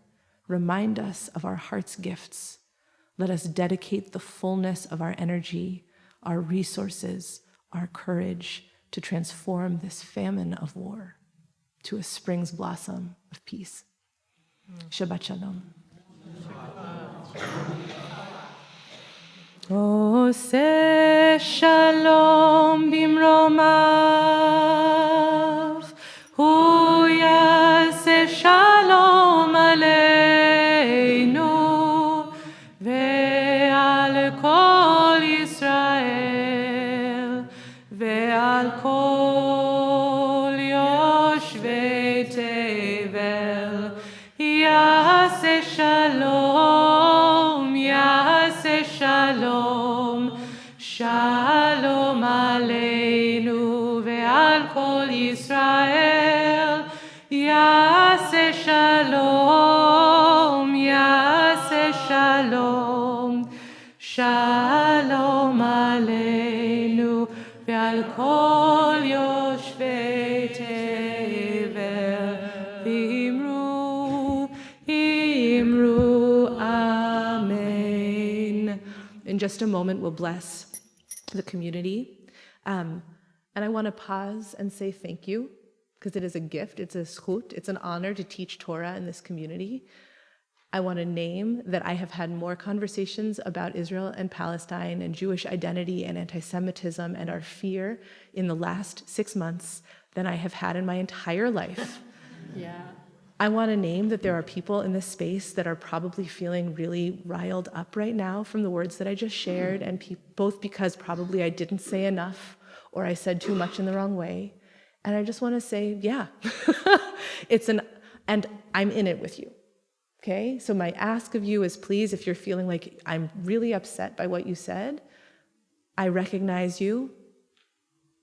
Remind us of our heart's gifts. Let us dedicate the fullness of our energy, our resources, our courage to transform this famine of war to a spring's blossom of peace. Shabbat Shalom. Oseh shalom bimromav, hu yaseh shalom aleinu, ve'al kol Yisrael, ve'al kol yoshvei tevel, yaseh shalom, yaseh shalom, shalom aleinu ve'al kol Yisrael, yaseh shalom, yaseh shalom, shalom aleinu ve'al kol yoshvei tevel, Imru, Amen. In just a moment, we'll bless the community. And I want to pause and say thank you, because it is a gift, it's a zchut, it's an honor to teach Torah in this community. I want to name that I have had more conversations about Israel and Palestine and Jewish identity and anti-Semitism and our fear in the last 6 months than I have had in my entire life. Yeah. I want to name that there are people in this space that are probably feeling really riled up right now from the words that I just shared, and both because probably I didn't say enough or I said too much in the wrong way. And I just want to say, yeah, and I'm in it with you. Okay? So my ask of you is, please, if you're feeling like I'm really upset by what you said, I recognize you,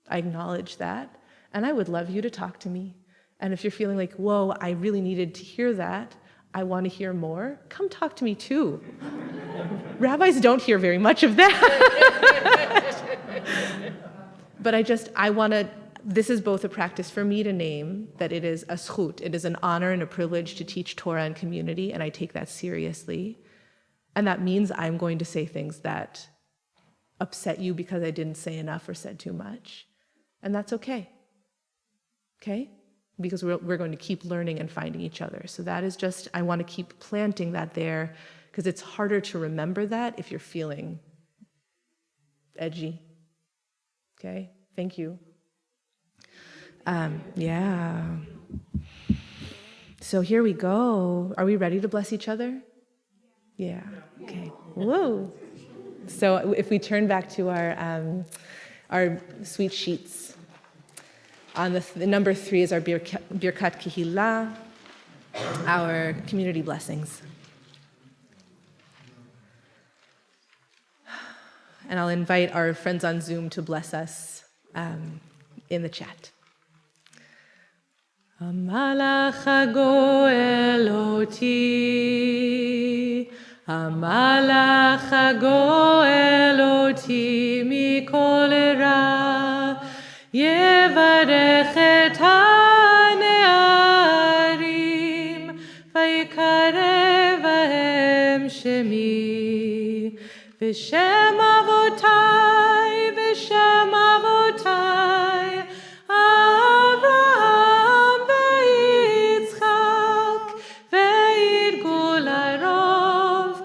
I acknowledge that, and I would love you to talk to me. And if you're feeling like, whoa, I really needed to hear that, I want to hear more, come talk to me too. Rabbis don't hear very much of that. But this is both a practice for me to name that it is a zchut, it is an honor and a privilege to teach Torah and community, and I take that seriously. And that means I'm going to say things that upset you because I didn't say enough or said too much. And that's okay. Okay? Because we're going to keep learning and finding each other. So that is just, I want to keep planting that there, because it's harder to remember that if you're feeling edgy. Okay? Thank you. Yeah. So here we go. Are we ready to bless each other? Yeah. Okay. Whoa. So if we turn back to our sweet sheets, on the number 3 is our Birkat Kehillah, our community blessings. And I'll invite our friends on Zoom to bless us in the chat. Amalach hagoel oti, Amalach hagoel oti mikol ra, Yevarech et hane'arim, vayikarev bahem shemi, v'shem avotai, Avraham v'Yitzchak, v'yidgul harov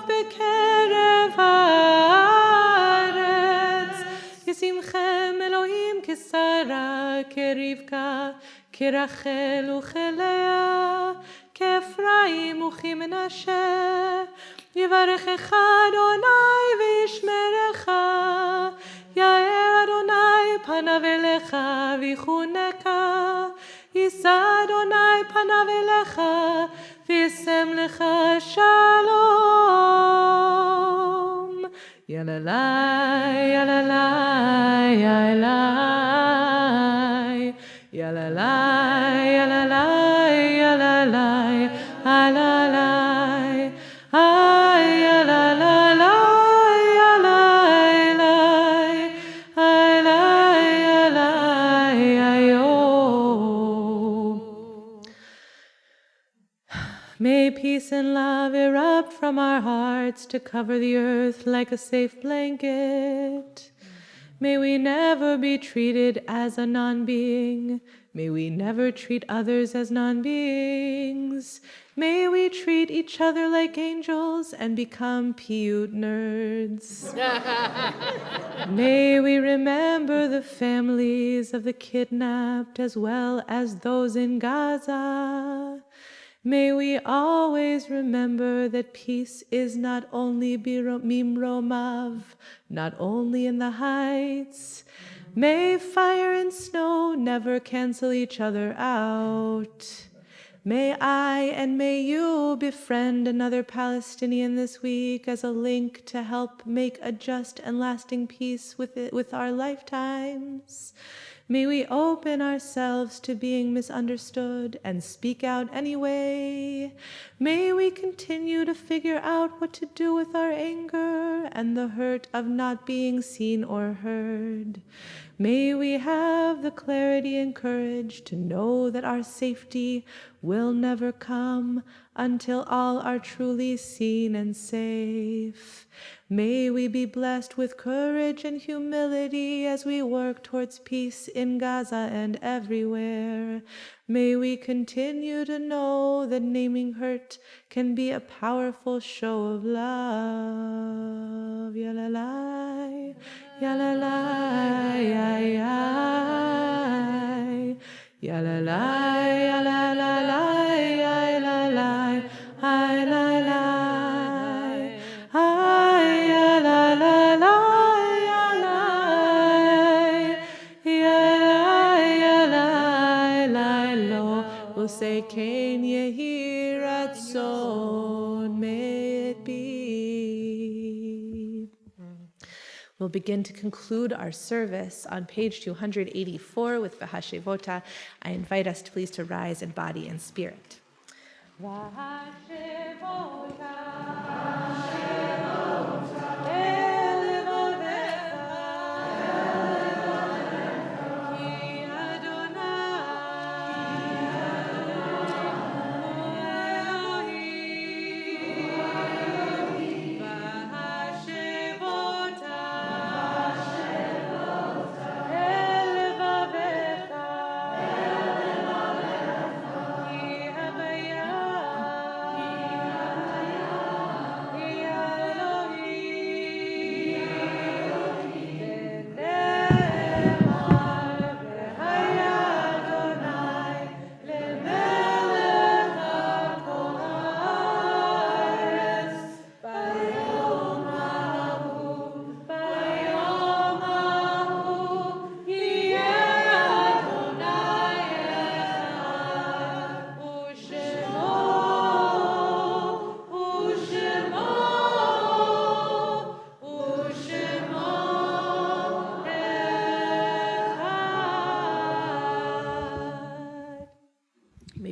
b'kerev haaretz, Yisimchem Elohim kisara, kerivka, kirachel uchelea, כפריים וכמנשה, יברכך אדוני וישמרך, יאר אדוני פניו אליך ויחונך, יישא אדוני פניו אליך וישם לך שלום. יללי, יללי, יללי, יללי, יללי, יללי, alalai, ay alalai, alalai, alai, alai, ayo. May peace and love erupt from our hearts to cover the earth like a safe blanket. May we never be treated as a non-being. May we never treat others as non-beings. May we treat each other like angels and become piyut nerds. May we remember the families of the kidnapped as well as those in Gaza. May we always remember that peace is not only mimromav, not only in the heights. May fire and snow never cancel each other out. May I and may you befriend another Palestinian this week as a link to help make a just and lasting peace with our lifetimes. May we open ourselves to being misunderstood and speak out anyway. May we continue to figure out what to do with our anger and the hurt of not being seen or heard. May we have the clarity and courage to know that our safety will never come until all are truly seen and safe. May we be blessed with courage and humility as we work towards peace in Gaza and everywhere. May we continue to know that naming hurt can be a powerful show of love. Yalalai, yalalai, ay, ay, Ya la la, ya la la la, ya la la, I la la, I ya la la la, ya la, ya la lo. We'll say, Kain yehi ratzon, may it be. We'll begin to conclude our service on page 284 with V'hashevota. I invite us please to rise in body and spirit.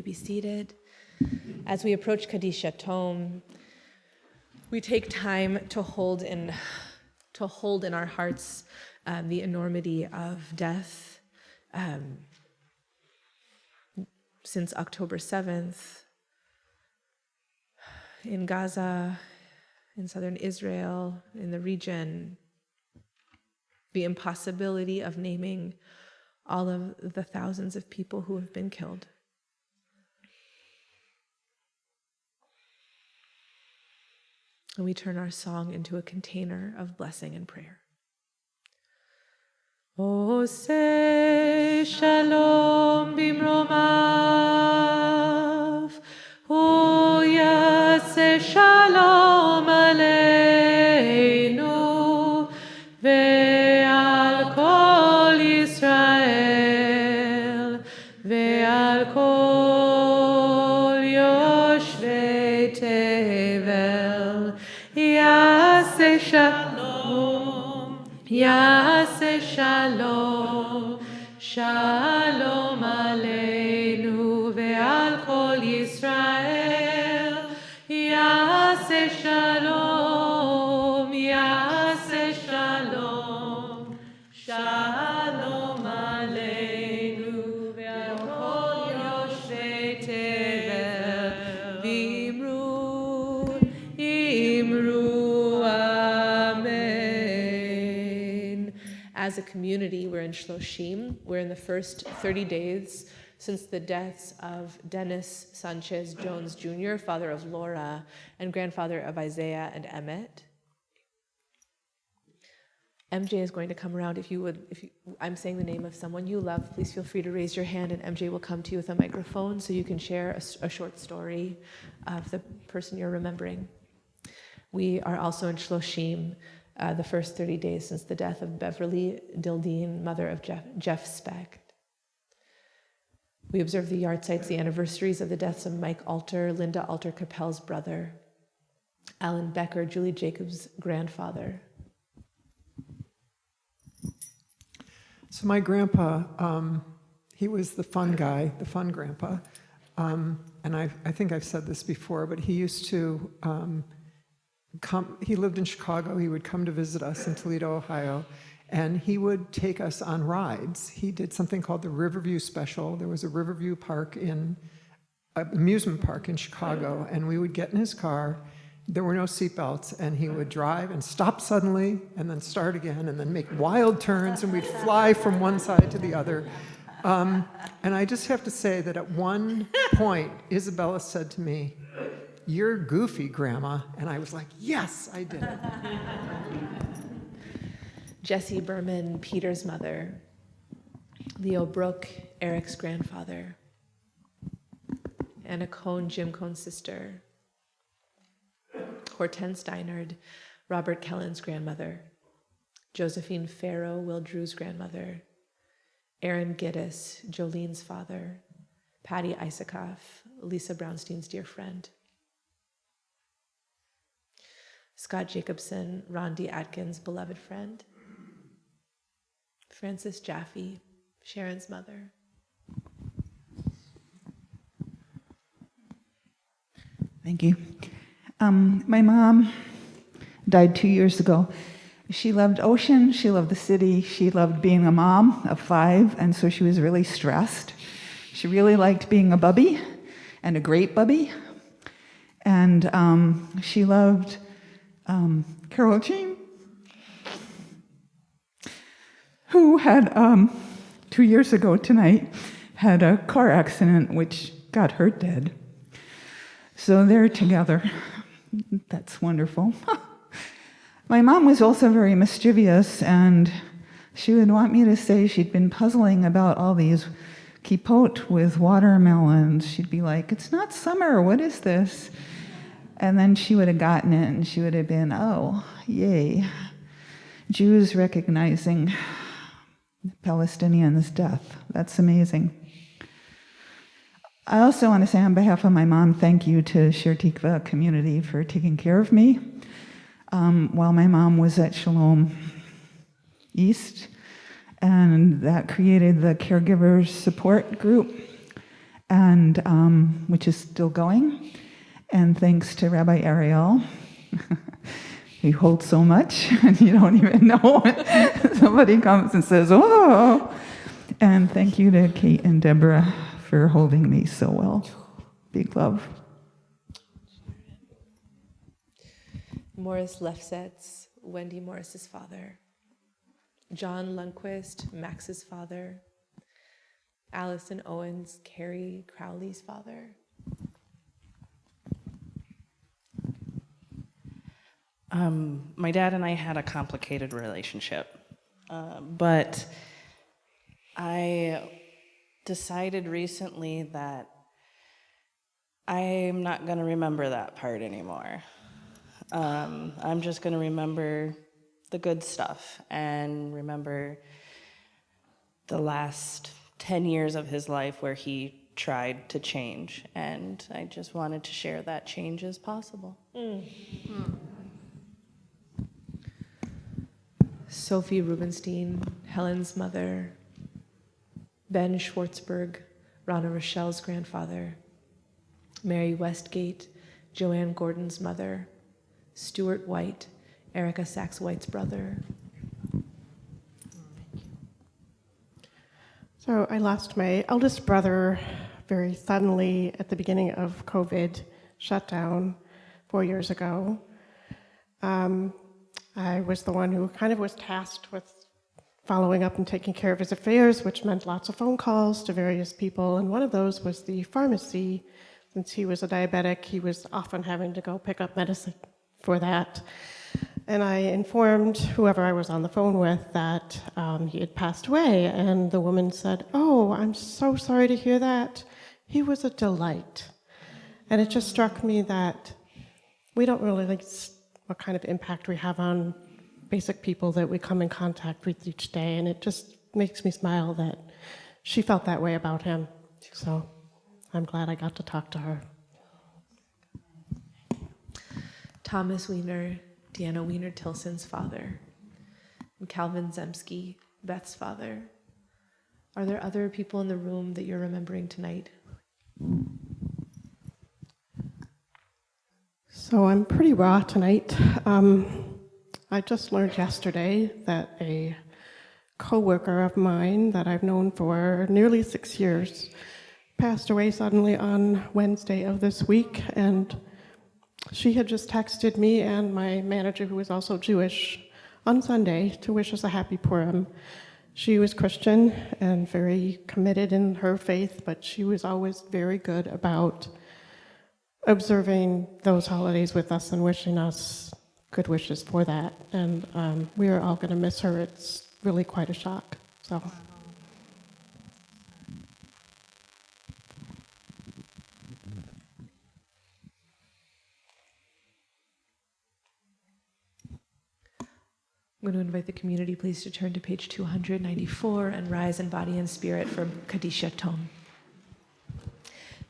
Be seated. As we approach Kadisha Tom, we take time to hold in our hearts the enormity of death. Since October 7th, in Gaza, in southern Israel, in the region, the impossibility of naming all of the thousands of people who have been killed. And we turn our song into a container of blessing and prayer. O say shalom bimromav, O yaseh shalom aleinu, ve'al kol Yisrael, ve'al kol yoshvei tevel. Yaseh shalom, Yaseh shalom, shalom aleinu ve'al kol Yisrael. Yaseh shalom, Yaseh shalom, shalom aleinu ve'al kol yoshvei tevel. V'imru Amen. As a community, we're in Shloshim. We're in the first 30 days since the deaths of Dennis Sanchez Jones Jr., father of Laura, and grandfather of Isaiah and Emmett. MJ is going to come around. If I'm saying the name of someone you love, please feel free to raise your hand, and MJ will come to you with a microphone so you can share a short story of the person you're remembering. We are also in Shloshim, the first 30 days since the death of Beverly Dildeen, mother of Jeff Specht. We observe the yahrzeits, the anniversaries of the deaths of Mike Alter, Linda Alter Capel's brother, Alan Becker, Julie Jacobs' grandfather. So my grandpa, he was the fun guy, the fun grandpa. And I think I've said this before, but he used to he lived in Chicago. He would come to visit us in Toledo, Ohio, and he would take us on rides. He did something called the Riverview Special. There was a Riverview park amusement park in Chicago, and we would get in his car. There were no seatbelts, and he would drive and stop suddenly and then start again and then make wild turns, and we'd fly from one side to the other. And I just have to say that at one point, Isabella said to me, "You're goofy, Grandma." And I was like, yes, I did it. Jessie Berman, Peter's mother. Leo Brook, Eric's grandfather. Anna Cohn, Jim Cohn's sister. Hortense Steinard, Robert Kellen's grandmother. Josephine Farrow, Will Drew's grandmother. Aaron Giddis, Jolene's father. Patty Isakoff, Lisa Brownstein's dear friend. Scott Jacobson, Rondi Atkins' beloved friend. Frances Jaffe, Sharon's mother. Thank you. My mom died 2 years ago. She loved ocean, she loved the city, she loved being a mom of 5, and so she was really stressed. She really liked being a bubby, and a great bubby. And she loved Carol Jean, who had, 2 years ago tonight, had a car accident which got her dead. So they're together. That's wonderful. My mom was also very mischievous, and she would want me to say she'd been puzzling about all these kippot with watermelons. She'd be like, "It's not summer, what is this?" And then she would have gotten it, and she would have been, "Oh, yay. Jews recognizing Palestinians' death. That's amazing." I also want to say on behalf of my mom, thank you to Shir Tikva community for taking care of me while my mom was at Shalom East, and that created the caregivers support group, and which is still going. And thanks to Rabbi Ariel, he holds so much, and you don't even know when somebody comes and says, "Oh!" And thank you to Kate and Deborah for holding me so well. Big love. Morris Lefsetz, Wendy Morris's father. John Lundquist, Max's father. Allison Owens, Carrie Crowley's father. My dad and I had a complicated relationship, but I decided recently that I'm not going to remember that part anymore. I'm just going to remember the good stuff and remember the last 10 years of his life where he tried to change, and I just wanted to share that change is possible. Sophie Rubenstein, Helen's mother. Ben Schwartzberg, Rana Rochelle's grandfather. Mary Westgate, Joanne Gordon's mother. Stuart White, Erica Sachs-White's brother. So I lost my eldest brother very suddenly at the beginning of COVID shutdown 4 years ago. I was the one who kind of was tasked with following up and taking care of his affairs, which meant lots of phone calls to various people. And one of those was the pharmacy. Since he was a diabetic, he was often having to go pick up medicine for that. And I informed whoever I was on the phone with that he had passed away. And the woman said, "Oh, I'm so sorry to hear that. He was a delight." And it just struck me that we don't really like what kind of impact we have on basic people that we come in contact with each day. And it just makes me smile that she felt that way about him. So I'm glad I got to talk to her. Thomas Wiener, Deanna Wiener Tilson's father. And Calvin Zemsky, Beth's father. Are there other people in the room that you're remembering tonight? So I'm pretty raw tonight. I just learned yesterday that a coworker of mine that I've known for nearly 6 years passed away suddenly on Wednesday of this week, and she had just texted me and my manager, who is also Jewish, on Sunday to wish us a happy Purim. She was Christian and very committed in her faith, but she was always very good about observing those holidays with us and wishing us good wishes for that. And we are all going to miss her. It's really quite a shock. So I'm going to invite the community, please, to turn to page 294 and rise in body and spirit for Kadisha Tom.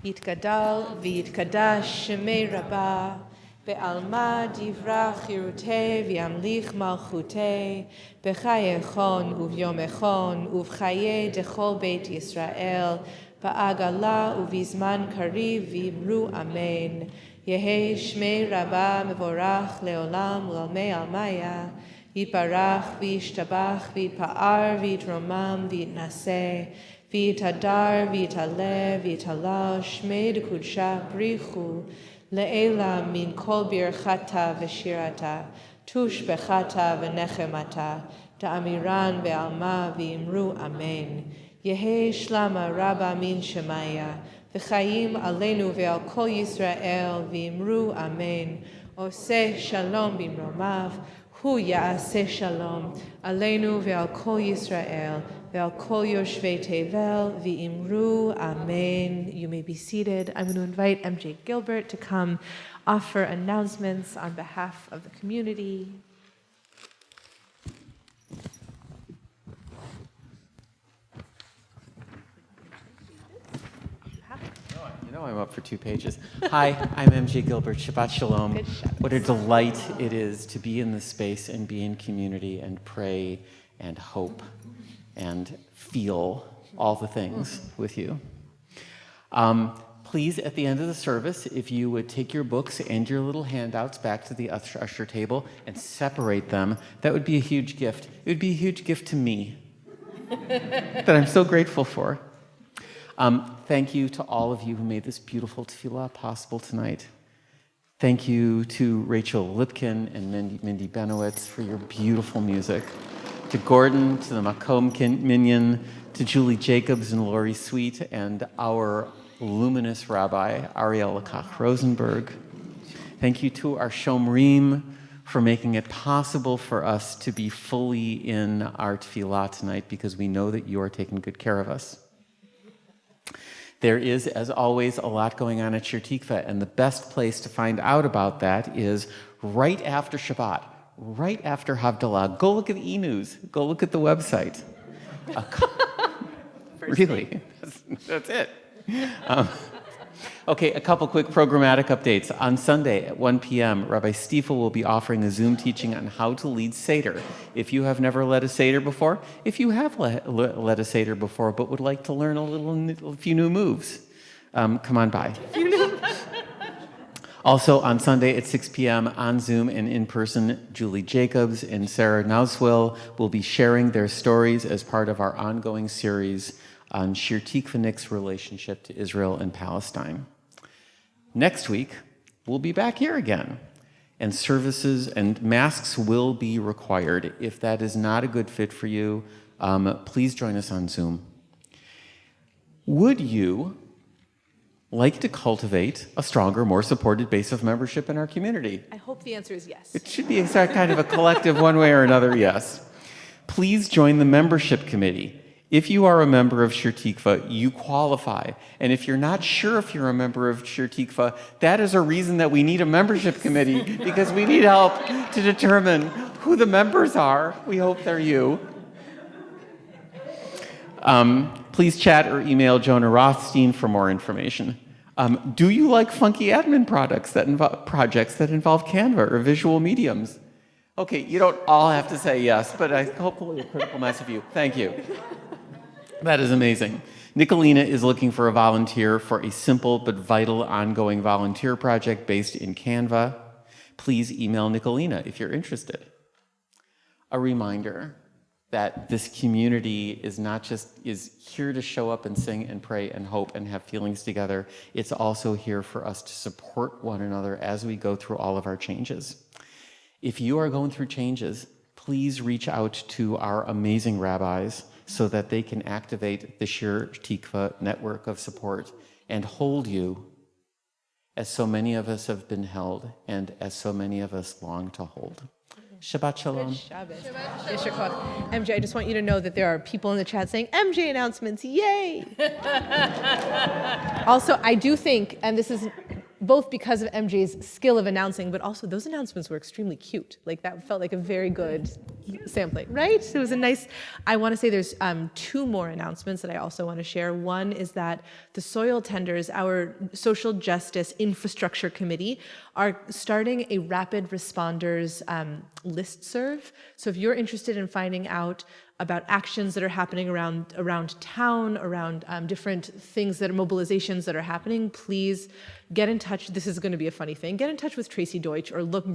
Yitgadal v'yitkadash shemei Rabbah be'alma divra chirutei v'yamlich malchutei b'chaye echon uvyom echon uvchaye dechol beit Yisrael ba'agala uvizman kariv v'imru amen. Yehi shmei Rabbah mevorach leolam u'almei almaya Yitbarach v'yishtabach v'yitpa'ar v'yitromam v'yitnaseh v'yitadar v'yitale v'yitalal shmei dekudsha brichu le'ela min kol birchata v'shirata tush bechata v'nechemata da'amiran ve'alma v'imru amen. Yehi shlama rabba min shemaya v'chayim aleinu ve'al kol Yisrael v'imru amen. Oseh shalom b'mromav Hu ya'aseh shalom aleinu ve'al kol Yisrael ve'al kol yoshvei tevel v'imru amen. You may be seated. I'm going to invite MJ Gilbert to come offer announcements on behalf of the community. You know I'm up for 2 pages. Hi, I'm MJ Gilbert. Shabbat Shalom. Good Shabbat. What a delight it is to be in this space and be in community and pray and hope and feel all the things with you. Please, at the end of the service, if you would take your books and your little handouts back to the usher table and separate them, that would be a huge gift. It would be a huge gift to me that I'm so grateful for. Thank you to all of you who made this beautiful tefillah possible tonight. Thank you to Rachel Lipkin and Mindy Benowitz for your beautiful music. To Gordon, to the Makom Minyan, to Julie Jacobs and Lori Sweet, and our luminous rabbi, Ariel Lakach Rosenberg. Thank you to our Shomrim for making it possible for us to be fully in our tefillah tonight, because we know that you are taking good care of us. There is, as always, a lot going on at Shir Tikva, and the best place to find out about that is right after Shabbat, right after Havdalah. Go look at the e-news. Go look at the website. Really, that's it. Okay, a couple quick programmatic updates. On Sunday at 1 p.m., Rabbi Stiefel will be offering a Zoom teaching on how to lead Seder. If you have never led a Seder before, if you have led a Seder before but would like to learn a few new moves, come on by. Also on Sunday at 6 p.m. on Zoom and in person, Julie Jacobs and Sarah Nauswill will be sharing their stories as part of our ongoing series on Shir Tikvanik's relationship to Israel and Palestine. Next week, we'll be back here again, and services and masks will be required. If that is not a good fit for you, please join us on Zoom. Would you like to cultivate a stronger, more supported base of membership in our community? I hope the answer is yes. It should be kind of a collective one way or another, yes. Please join the membership committee. If you are a member of Shir Tikva, you qualify. And if you're not sure if you're a member of Shir Tikva, that is a reason that we need a membership committee, because we need help to determine who the members are. We hope they're you. Please chat or email Jonah Rothstein for more information. Do you like funky admin projects that involve Canva or visual mediums? Okay, you don't all have to say yes, but hopefully a critical mass of you. Thank you. That is amazing. Nicolina is looking for a volunteer for a simple but vital ongoing volunteer project based in Canva. Please email Nicolina if you're interested. A reminder that this community is here to show up and sing and pray and hope and have feelings together. It's also here for us to support one another as we go through all of our changes. If you are going through changes, please reach out to our amazing rabbis so that they can activate the Shir Tikva network of support and hold you as so many of us have been held and as so many of us long to hold. Shabbat Shalom. Yeshar Koach. MJ, I just want you to know that there are people in the chat saying, MJ announcements, yay! Also, I do think, and this is both because of MJ's skill of announcing, but also those announcements were extremely cute. Like that felt like a very good sampling, right? It was a nice, I want to say there's 2 more announcements that I also want to share. One is that the Soil Tenders, our social justice infrastructure committee, are starting a rapid responders listserv. So if you're interested in finding out about actions that are happening around town, around different things that are mobilizations that are happening, please get in touch. This is going to be a funny thing. Get in touch with Tracy Deutsch, or look in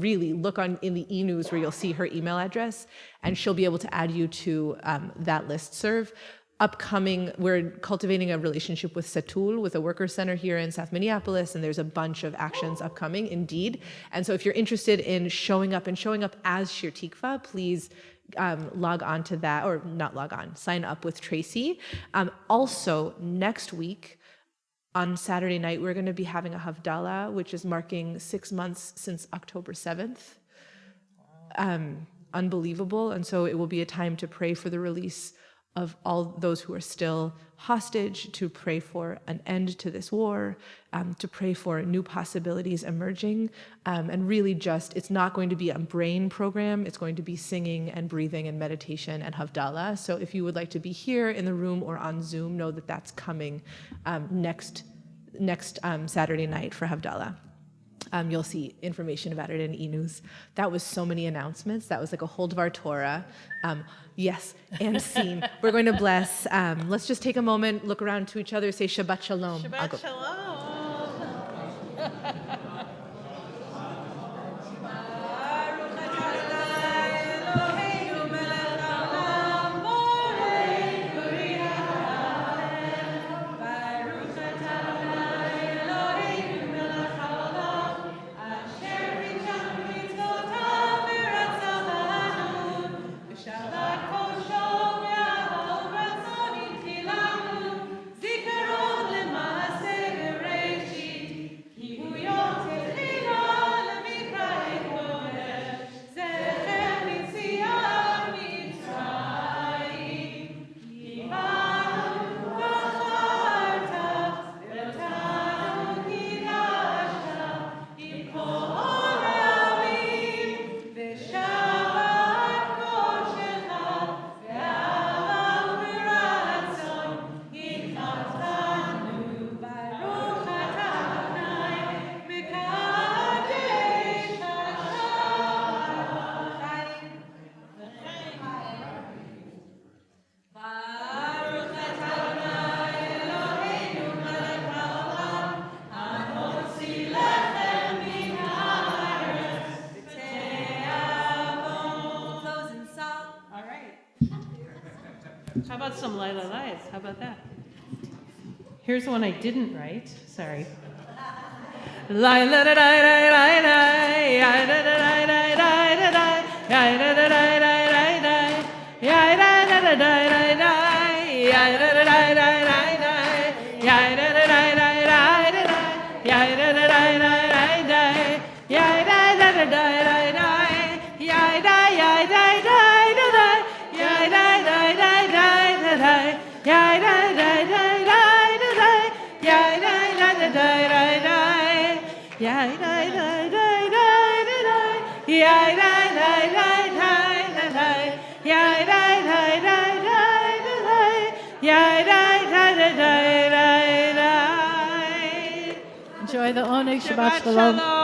the e-news where you'll see her email address, and she'll be able to add you to that listserv. Upcoming, we're cultivating a relationship with Setul, with a worker center here in South Minneapolis, and there's a bunch of actions upcoming, indeed. And so if you're interested in showing up as Shir Tikva, please log on to that, or not log on, sign up with Tracy. Also, next week, on Saturday night, we're going to be having a Havdalah, which is marking 6 months since October 7th. Unbelievable. And so it will be a time to pray for the release of all those who are still hostage, to pray for an end to this war, to pray for new possibilities emerging, and really just, it's not going to be a brain program, it's going to be singing and breathing and meditation and Havdalah. So if you would like to be here in the room or on Zoom, know that that's coming next Saturday night for Havdalah. You'll see information about it in e-news. That was so many announcements. That was like a whole Dvar Torah. Yes, and scene. We're going to bless. Let's just take a moment, look around to each other, say Shabbat Shalom. Shabbat Shalom. How about some Lila Lies? How about that? Here's one I didn't write. Sorry. Lila da da da da da da da da da da da da Enjoy the Oneg. Shabbat Shalom.